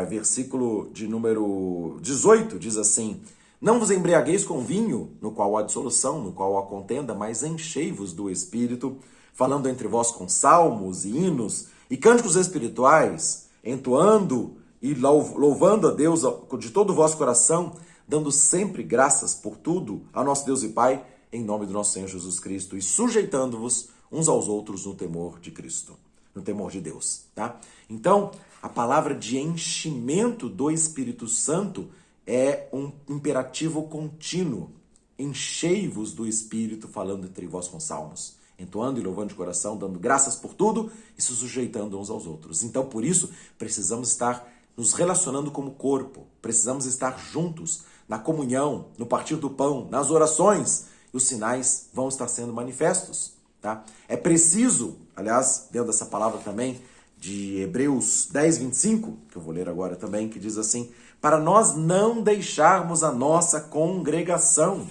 versículo de número 18, diz assim: não vos embriagueis com vinho, no qual há dissolução, no qual há contenda, mas enchei-vos do Espírito, falando entre vós com salmos e hinos e cânticos espirituais, entoando e louvando a Deus de todo o vosso coração, dando sempre graças por tudo ao nosso Deus e Pai, em nome do nosso Senhor Jesus Cristo, e sujeitando-vos uns aos outros no temor de Cristo, no temor de Deus, tá? Então, a palavra de enchimento do Espírito Santo é um imperativo contínuo. Enchei-vos do Espírito, falando entre vós com salmos, entoando e louvando de coração, dando graças por tudo e se sujeitando uns aos outros. Então, por isso, precisamos estar nos relacionando como corpo, precisamos estar juntos, na comunhão, no partir do pão, nas orações, e os sinais vão estar sendo manifestos, tá? É preciso, aliás, dentro dessa palavra também, de Hebreus 10, 25, que eu vou ler agora também, que diz assim: para nós não deixarmos a nossa congregação,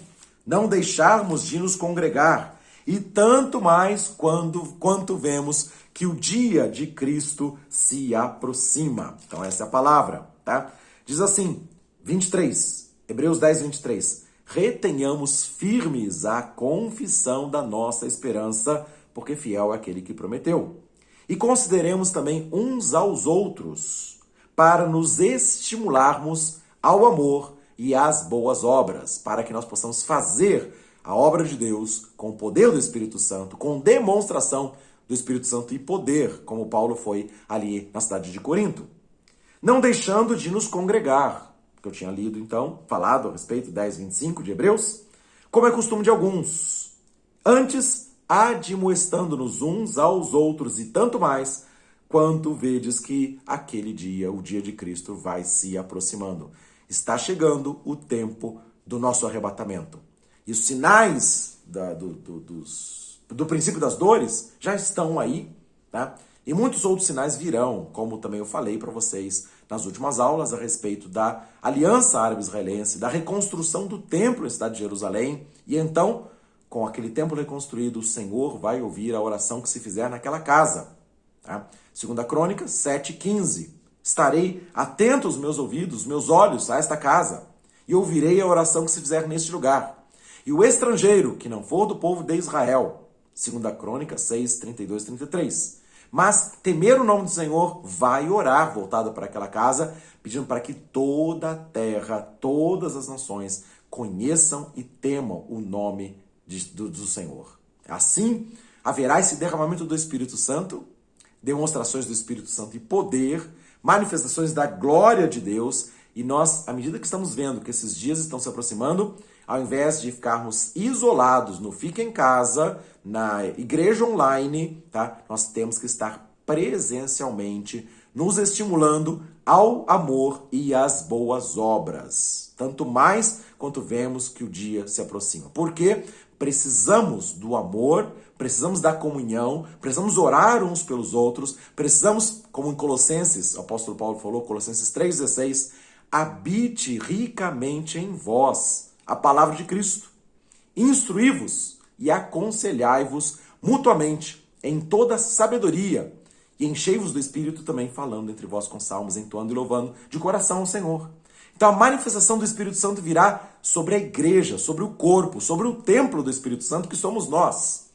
não deixarmos de nos congregar, e tanto mais quanto vemos que o dia de Cristo se aproxima. Então essa é a palavra, tá? Diz assim, 23, Hebreus 10, 23. Retenhamos firmes a confissão da nossa esperança, porque fiel é aquele que prometeu. E consideremos também uns aos outros, para nos estimularmos ao amor e às boas obras, para que nós possamos fazer a obra de Deus com o poder do Espírito Santo, com demonstração do Espírito Santo e poder, como Paulo foi ali na cidade de Corinto. Não deixando de nos congregar, que eu tinha lido então, falado a respeito, 10:25 de Hebreus, como é costume de alguns. Antes, admoestando-nos uns aos outros, e tanto mais, quanto vedes que aquele dia, o dia de Cristo, vai se aproximando. Está chegando o tempo do nosso arrebatamento. E os sinais do princípio das dores já estão aí, tá? E muitos outros sinais virão, como também eu falei para vocês nas últimas aulas a respeito da aliança árabe-israelense, da reconstrução do templo na cidade de Jerusalém. E então, com aquele templo reconstruído, o Senhor vai ouvir a oração que se fizer naquela casa. Tá? 2 Crônicas 7:15. Estarei atento os meus ouvidos, meus olhos a esta casa, e ouvirei a oração que se fizer neste lugar. E o estrangeiro, que não for do povo de Israel, 2 Crônicas 6:32-33. Mas temer o nome do Senhor, vai orar voltado para aquela casa, pedindo para que toda a terra, todas as nações conheçam e temam o nome do Senhor. Assim, haverá esse derramamento do Espírito Santo, demonstrações do Espírito Santo e poder, manifestações da glória de Deus, e nós, à medida que estamos vendo que esses dias estão se aproximando, ao invés de ficarmos isolados no Fica em Casa, na igreja online, tá? Nós temos que estar presencialmente nos estimulando ao amor e às boas obras. Tanto mais quanto vemos que o dia se aproxima. Porque precisamos do amor, precisamos da comunhão, precisamos orar uns pelos outros, precisamos, como em Colossenses, o apóstolo Paulo falou, Colossenses 3:16, habite ricamente em vós a palavra de Cristo. Instruí-vos e aconselhai-vos mutuamente em toda sabedoria e enchei-vos do Espírito também, falando entre vós com salmos, entoando e louvando de coração ao Senhor. Então a manifestação do Espírito Santo virá sobre a igreja, sobre o corpo, sobre o templo do Espírito Santo que somos nós.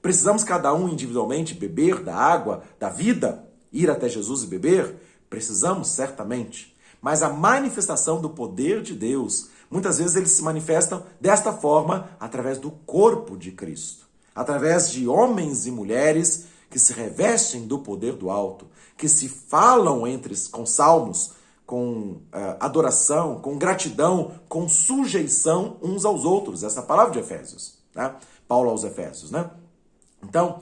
Precisamos cada um individualmente beber da água da vida, ir até Jesus e beber? Precisamos, certamente. Mas a manifestação do poder de Deus, muitas vezes eles se manifestam desta forma através do corpo de Cristo. Através de homens e mulheres que se revestem do poder do alto, que se falam com salmos, com adoração, com gratidão, com sujeição uns aos outros. Essa é a palavra de Efésios, né? Paulo aos Efésios, né? Então,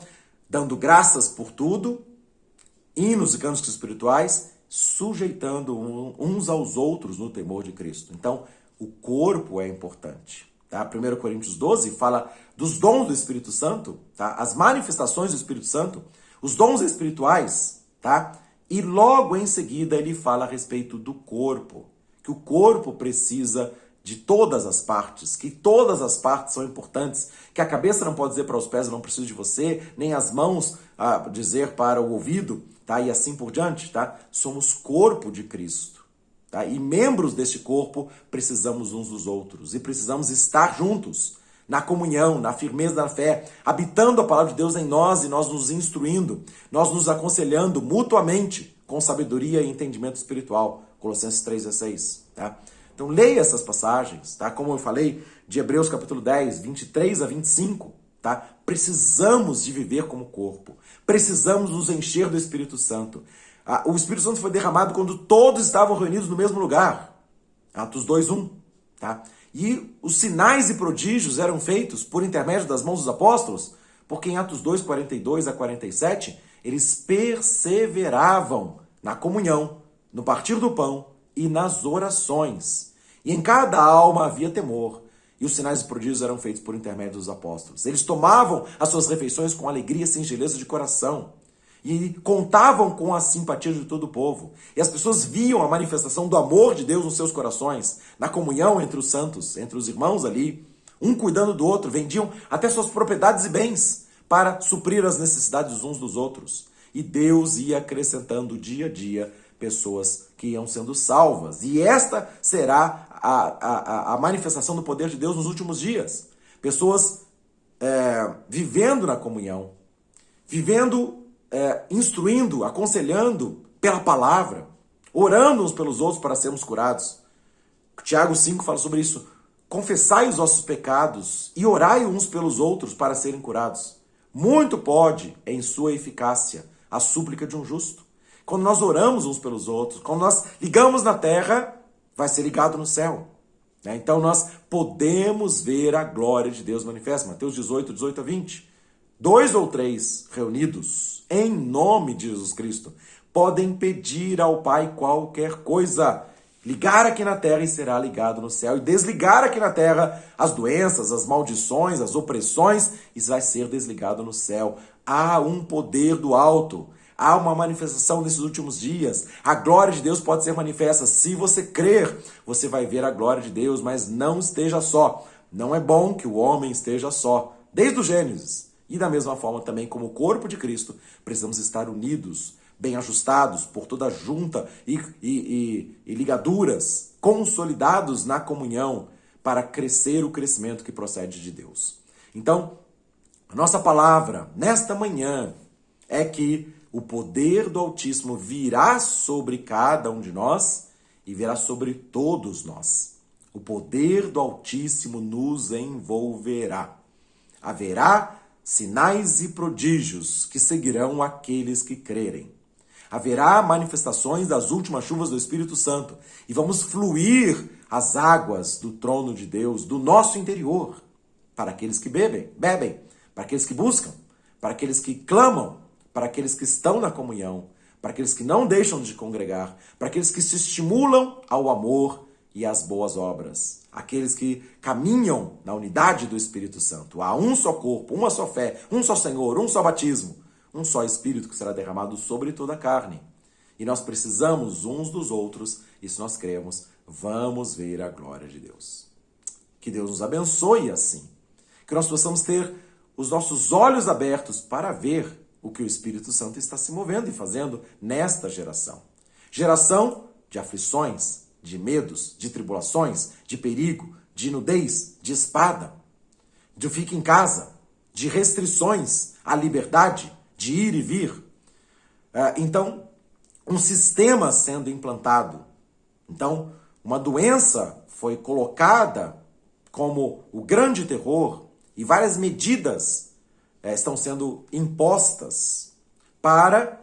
dando graças por tudo, hinos e cânticos espirituais, sujeitando uns aos outros no temor de Cristo. Então, o corpo é importante. Tá? 1 Coríntios 12 fala dos dons do Espírito Santo, tá? As manifestações do Espírito Santo, os dons espirituais, tá? E logo em seguida ele fala a respeito do corpo, que o corpo precisa de todas as partes, que todas as partes são importantes, que a cabeça não pode dizer para os pés, eu não preciso de você, nem as mãos dizer para o ouvido, tá? E assim por diante, tá? Somos corpo de Cristo, tá? E membros deste corpo precisamos uns dos outros, e precisamos estar juntos, na comunhão, na firmeza da fé, habitando a palavra de Deus em nós e nós nos instruindo, nós nos aconselhando mutuamente com sabedoria e entendimento espiritual. Colossenses 3:16, tá? Então leia essas passagens, tá? Como eu falei, de Hebreus capítulo 10, 23-25, tá? Precisamos de viver como corpo. Precisamos nos encher do Espírito Santo. O Espírito Santo foi derramado quando todos estavam reunidos no mesmo lugar. Atos 2:1, tá? E os sinais e prodígios eram feitos por intermédio das mãos dos apóstolos, porque em Atos 2:42-47, eles perseveravam na comunhão, no partir do pão e nas orações. E em cada alma havia temor. E os sinais e prodígios eram feitos por intermédio dos apóstolos. Eles tomavam as suas refeições com alegria e singeleza de coração. E contavam com a simpatia de todo o povo. E as pessoas viam a manifestação do amor de Deus nos seus corações, na comunhão entre os santos, entre os irmãos ali, um cuidando do outro, vendiam até suas propriedades e bens para suprir as necessidades uns dos outros. E Deus ia acrescentando dia a dia pessoas que iam sendo salvas. E esta será a manifestação do poder de Deus nos últimos dias. Pessoas vivendo na comunhão, vivendo, instruindo, aconselhando pela palavra, orando uns pelos outros para sermos curados. Tiago 5 fala sobre isso. Confessai os vossos pecados e orai uns pelos outros para serem curados. muito pode, em sua eficácia, a súplica de um justo. Quando nós oramos uns pelos outros, quando nós ligamos na terra, vai ser ligado no céu. Então nós podemos ver a glória de Deus manifesta. Mateus 18, 18 a 20. 2 ou 3 reunidos em nome de Jesus Cristo podem pedir ao Pai qualquer coisa. Ligar aqui na terra e será ligado no céu. E desligar aqui na terra as doenças, as maldições, as opressões, isso vai ser desligado no céu. Há um poder do alto. Há uma manifestação nesses últimos dias. A glória de Deus pode ser manifesta. Se você crer, você vai ver a glória de Deus, mas não esteja só. Não é bom que o homem esteja só. Desde o Gênesis. E da mesma forma também, como o corpo de Cristo, precisamos estar unidos, bem ajustados por toda a junta e ligaduras, consolidados na comunhão para crescer o crescimento que procede de Deus. Então, a nossa palavra nesta manhã é que o poder do Altíssimo virá sobre cada um de nós e virá sobre todos nós. O poder do Altíssimo nos envolverá. Haverá sinais e prodígios que seguirão aqueles que crerem. Haverá manifestações das últimas chuvas do Espírito Santo e vamos fluir as águas do trono de Deus, do nosso interior, para aqueles que bebem, para aqueles que buscam, para aqueles que clamam, para aqueles que estão na comunhão, para aqueles que não deixam de congregar, para aqueles que se estimulam ao amor e às boas obras, aqueles que caminham na unidade do Espírito Santo. Há um só corpo, uma só fé, um só Senhor, um só batismo, um só Espírito que será derramado sobre toda a carne. E nós precisamos uns dos outros, e se nós cremos, vamos ver a glória de Deus. Que Deus nos abençoe assim, que nós possamos ter os nossos olhos abertos para ver o que o Espírito Santo está se movendo e fazendo nesta geração. Geração de aflições, de medos, de tribulações, de perigo, de nudez, de espada, de fique em casa, de restrições à liberdade, de ir e vir. Então, um sistema sendo implantado. Então, uma doença foi colocada como o grande terror e várias medidas estão sendo impostas para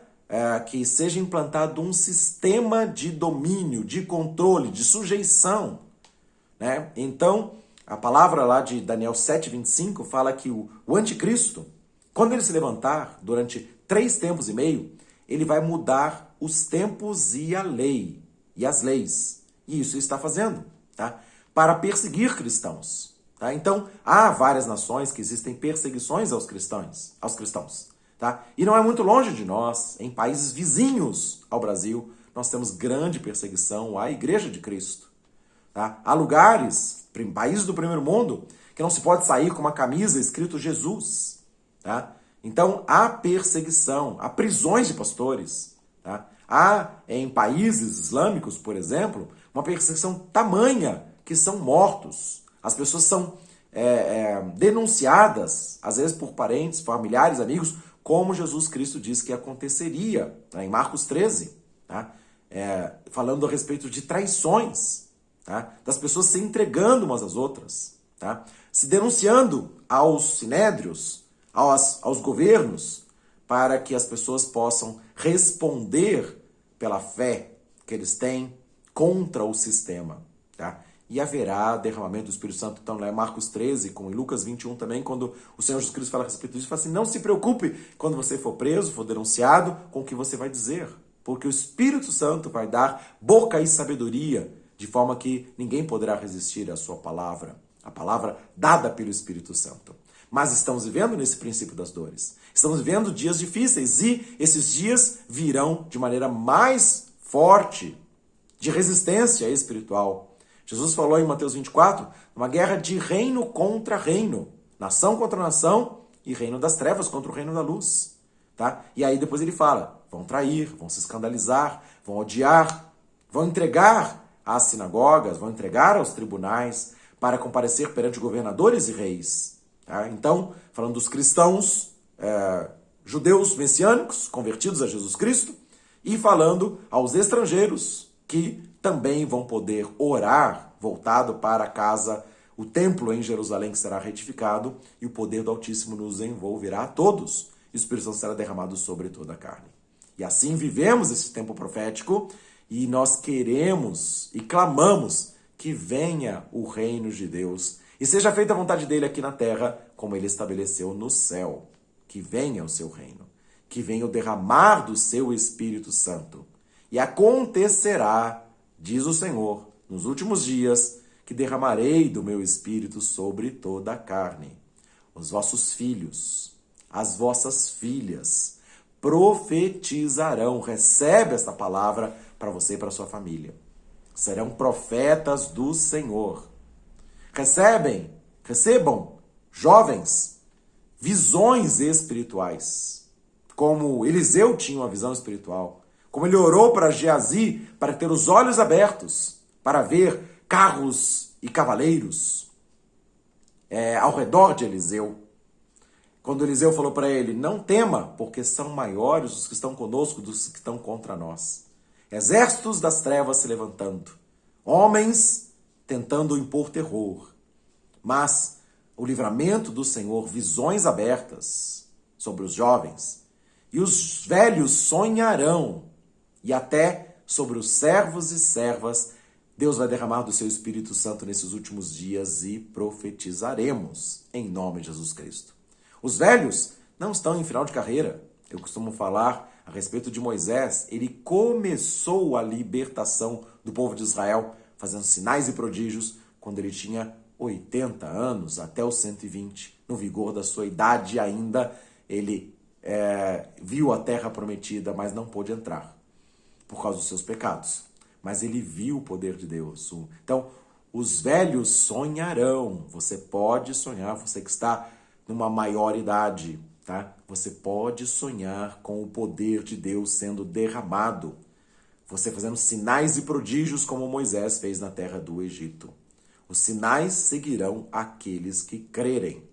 que seja implantado um sistema de domínio, de controle, de sujeição. Né? Então, a palavra lá de Daniel 7:25 fala que o anticristo, quando ele se levantar durante 3 tempos e meio, ele vai mudar os tempos e a lei, e as leis. E isso ele está fazendo, tá? Para perseguir cristãos. Tá? Então, há várias nações que existem perseguições aos cristãos. Tá? E não é muito longe de nós, em países vizinhos ao Brasil, nós temos grande perseguição à Igreja de Cristo. Tá? Há lugares, países do primeiro mundo, que não se pode sair com uma camisa escrito Jesus. Tá? Então, há perseguição, há prisões de pastores. Tá? Há, em países islâmicos, por exemplo, uma perseguição tamanha que são mortos. As pessoas são denunciadas, às vezes por parentes, familiares, amigos, como Jesus Cristo disse que aconteceria, tá? Em Marcos 13, tá? Falando a respeito de traições, tá? Das pessoas se entregando umas às outras, tá? Se denunciando aos sinédrios, aos governos, para que as pessoas possam responder pela fé que eles têm contra o sistema, tá? E haverá derramamento do Espírito Santo. Então, lá em Marcos 13, como em Lucas 21 também, quando o Senhor Jesus Cristo fala a respeito disso, fala assim, não se preocupe quando você for preso, for denunciado, com o que você vai dizer. Porque o Espírito Santo vai dar boca e sabedoria, de forma que ninguém poderá resistir à sua palavra. A palavra dada pelo Espírito Santo. Mas estamos vivendo nesse princípio das dores. Estamos vivendo dias difíceis e esses dias virão de maneira mais forte, de resistência espiritual. Jesus falou em Mateus 24, uma guerra de reino contra reino, nação contra nação e reino das trevas contra o reino da luz. Tá? E aí depois ele fala, vão trair, vão se escandalizar, vão odiar, vão entregar às sinagogas, vão entregar aos tribunais para comparecer perante governadores e reis. Tá? Então, falando dos cristãos, judeus messiânicos, convertidos a Jesus Cristo, e falando aos estrangeiros que também vão poder orar voltado para a casa o templo em Jerusalém que será reedificado e o poder do Altíssimo nos envolverá a todos. E o Espírito Santo será derramado sobre toda a carne. E assim vivemos esse tempo profético e nós queremos e clamamos que venha o reino de Deus e seja feita a vontade dele aqui na terra, como ele estabeleceu no céu. Que venha o seu reino, que venha o derramar do seu Espírito Santo. E acontecerá, diz o Senhor, nos últimos dias, que derramarei do meu Espírito sobre toda a carne. Os vossos filhos, as vossas filhas, profetizarão. Recebe esta palavra para você e para sua família. Serão profetas do Senhor. Recebam, jovens, visões espirituais. Como Eliseu tinha uma visão espiritual. Como ele orou para Geazi para ter os olhos abertos, para ver carros e cavaleiros ao redor de Eliseu. Quando Eliseu falou para ele, não tema, porque são maiores os que estão conosco dos que estão contra nós. Exércitos das trevas se levantando. Homens tentando impor terror. Mas o livramento do Senhor, visões abertas sobre os jovens. E os velhos sonharão. E até sobre os servos e servas, Deus vai derramar do seu Espírito Santo nesses últimos dias e profetizaremos em nome de Jesus Cristo. Os velhos não estão em final de carreira. Eu costumo falar a respeito de Moisés. Ele começou a libertação do povo de Israel, fazendo sinais e prodígios, quando ele tinha 80 anos, até os 120. No vigor da sua idade ainda, ele viu a terra prometida, mas não pôde entrar, por causa dos seus pecados. Mas ele viu o poder de Deus. Então, os velhos sonharão. Você pode sonhar, você que está numa maior idade, tá? Você pode sonhar com o poder de Deus sendo derramado. Você fazendo sinais e prodígios como Moisés fez na terra do Egito. Os sinais seguirão aqueles que crerem.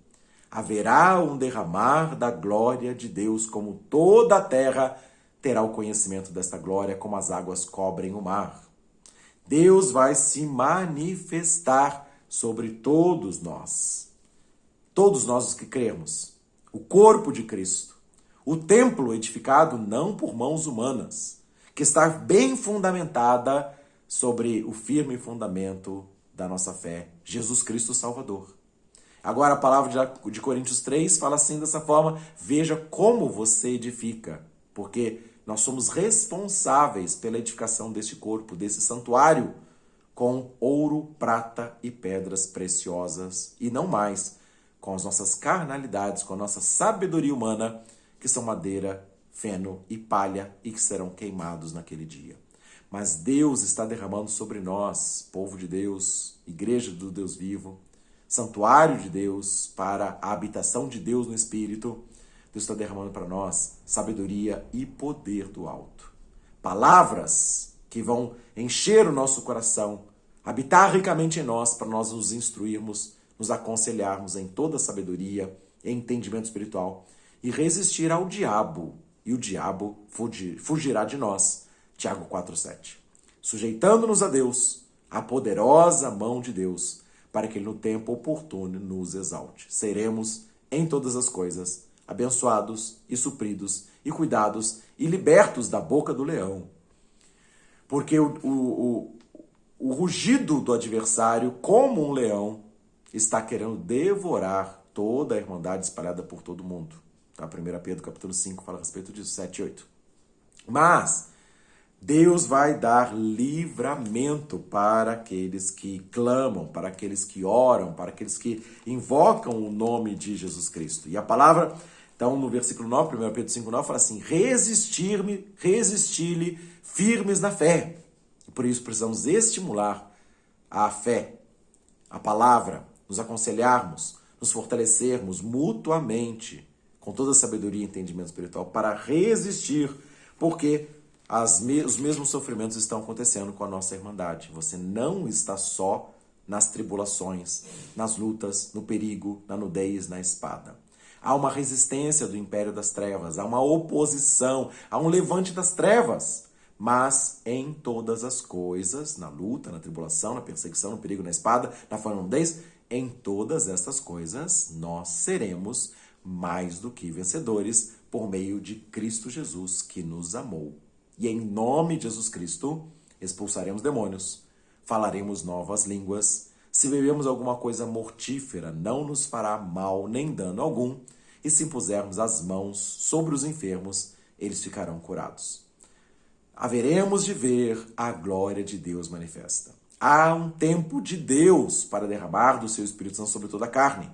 Haverá um derramar da glória de Deus, como toda a terra terá o conhecimento desta glória, como as águas cobrem o mar. Deus vai se manifestar sobre todos nós os que cremos, o corpo de Cristo, o templo edificado não por mãos humanas, que está bem fundamentada sobre o firme fundamento da nossa fé, Jesus Cristo Salvador. Agora a palavra de Coríntios 3 fala assim dessa forma, veja como você edifica, porque nós somos responsáveis pela edificação deste corpo, desse santuário, com ouro, prata e pedras preciosas, e não mais, com as nossas carnalidades, com a nossa sabedoria humana, que são madeira, feno e palha, e que serão queimados naquele dia. Mas Deus está derramando sobre nós, povo de Deus, igreja do Deus vivo, santuário de Deus, para a habitação de Deus no Espírito. Deus está derramando para nós sabedoria e poder do alto. Palavras que vão encher o nosso coração, habitar ricamente em nós, para nós nos instruirmos, nos aconselharmos em toda sabedoria e entendimento espiritual e resistir ao diabo, e o diabo fugirá de nós. Tiago 4,7. Sujeitando-nos a Deus, a poderosa mão de Deus, para que ele no tempo oportuno nos exalte. Seremos, em todas as coisas, abençoados e supridos e cuidados e libertos da boca do leão. Porque o rugido do adversário, como um leão, está querendo devorar toda a irmandade espalhada por todo mundo. Tá? 1 Pedro capítulo 5 fala a respeito disso, 7 e 8. Mas Deus vai dar livramento para aqueles que clamam, para aqueles que oram, para aqueles que invocam o nome de Jesus Cristo. E a palavra, então, no versículo 9, 1 Pedro 5,9, fala assim, resisti-lhe firmes na fé. E por isso precisamos estimular a fé, a palavra, nos aconselharmos, nos fortalecermos mutuamente, com toda a sabedoria e entendimento espiritual, para resistir, porque os mesmos sofrimentos estão acontecendo com a nossa irmandade. Você não está só nas tribulações, nas lutas, no perigo, na nudez, na espada. Há uma resistência do império das trevas, há uma oposição, há um levante das trevas. Mas em todas as coisas, na luta, na tribulação, na perseguição, no perigo, na espada, na fome, na nudez, em todas estas coisas nós seremos mais do que vencedores por meio de Cristo Jesus que nos amou. E em nome de Jesus Cristo expulsaremos demônios, falaremos novas línguas, se bebemos alguma coisa mortífera não nos fará mal nem dano algum, e se impusermos as mãos sobre os enfermos, eles ficarão curados. Haveremos de ver a glória de Deus manifesta. Há um tempo de Deus para derramar do seu Espírito Santo sobre toda a carne.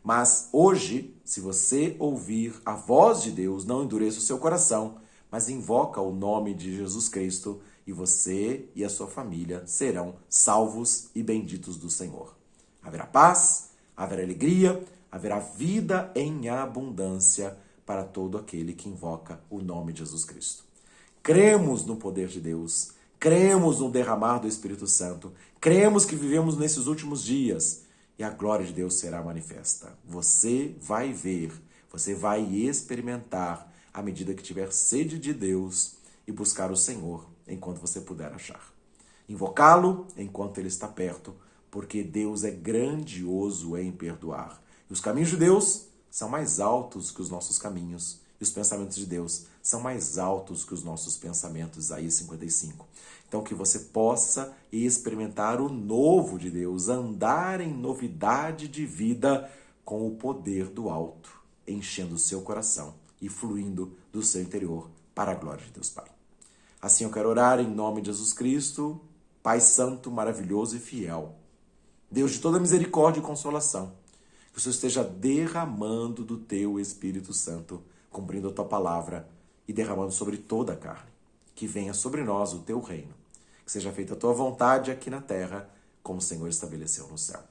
Mas hoje, se você ouvir a voz de Deus, não endureça o seu coração, mas invoca o nome de Jesus Cristo e você e a sua família serão salvos e benditos do Senhor. Haverá paz, haverá alegria, haverá vida em abundância para todo aquele que invoca o nome de Jesus Cristo. Cremos no poder de Deus, cremos no derramar do Espírito Santo, cremos que vivemos nesses últimos dias e a glória de Deus será manifesta. Você vai ver, você vai experimentar à medida que tiver sede de Deus e buscar o Senhor enquanto você puder achar. Invocá-lo enquanto ele está perto, porque Deus é grandioso em perdoar. E os caminhos de Deus são mais altos que os nossos caminhos. E os pensamentos de Deus são mais altos que os nossos pensamentos. Isaías 55. Então, que você possa experimentar o novo de Deus, andar em novidade de vida com o poder do alto, enchendo o seu coração e fluindo do seu interior para a glória de Deus Pai. Assim eu quero orar em nome de Jesus Cristo, Pai Santo, maravilhoso e fiel. Deus de toda misericórdia e consolação, que o Senhor esteja derramando do teu Espírito Santo, cumprindo a tua palavra e derramando sobre toda a carne. Que venha sobre nós o teu reino. Que seja feita a tua vontade aqui na terra, como o Senhor estabeleceu no céu.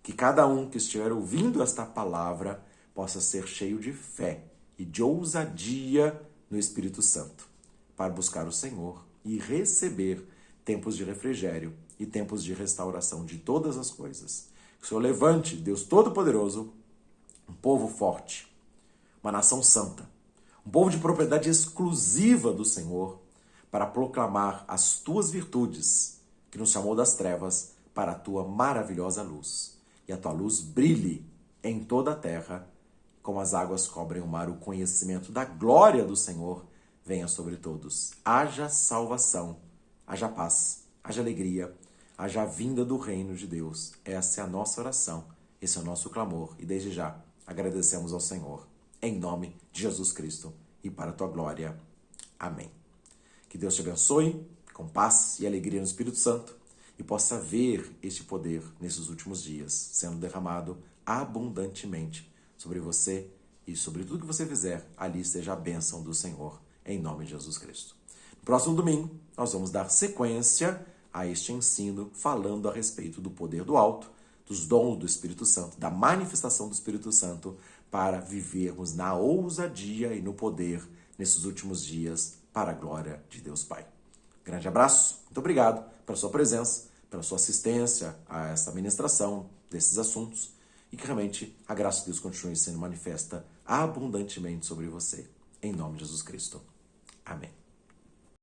Que cada um que estiver ouvindo esta palavra possa ser cheio de fé e de ousadia no Espírito Santo, para buscar o Senhor e receber tempos de refrigério e tempos de restauração de todas as coisas. Que o Senhor levante, Deus Todo-Poderoso, um povo forte, uma nação santa, um povo de propriedade exclusiva do Senhor, para proclamar as tuas virtudes, que nos chamou das trevas para a tua maravilhosa luz. E a tua luz brilhe em toda a terra, como as águas cobrem o mar, o conhecimento da glória do Senhor venha sobre todos. Haja salvação, haja paz, haja alegria, haja a vinda do reino de Deus. Essa é a nossa oração, esse é o nosso clamor. E desde já agradecemos ao Senhor, em nome de Jesus Cristo e para a tua glória. Amém. Que Deus te abençoe com paz e alegria no Espírito Santo e possa ver este poder nesses últimos dias sendo derramado abundantemente sobre você e sobre tudo que você fizer. Ali esteja a bênção do Senhor, em nome de Jesus Cristo. No próximo domingo, nós vamos dar sequência a este ensino falando a respeito do poder do alto, dos dons do Espírito Santo, da manifestação do Espírito Santo para vivermos na ousadia e no poder nesses últimos dias para a glória de Deus Pai. Grande abraço, muito obrigado pela sua presença, pela sua assistência a esta ministração desses assuntos e que realmente a graça de Deus continue sendo manifesta abundantemente sobre você. Em nome de Jesus Cristo. Amém.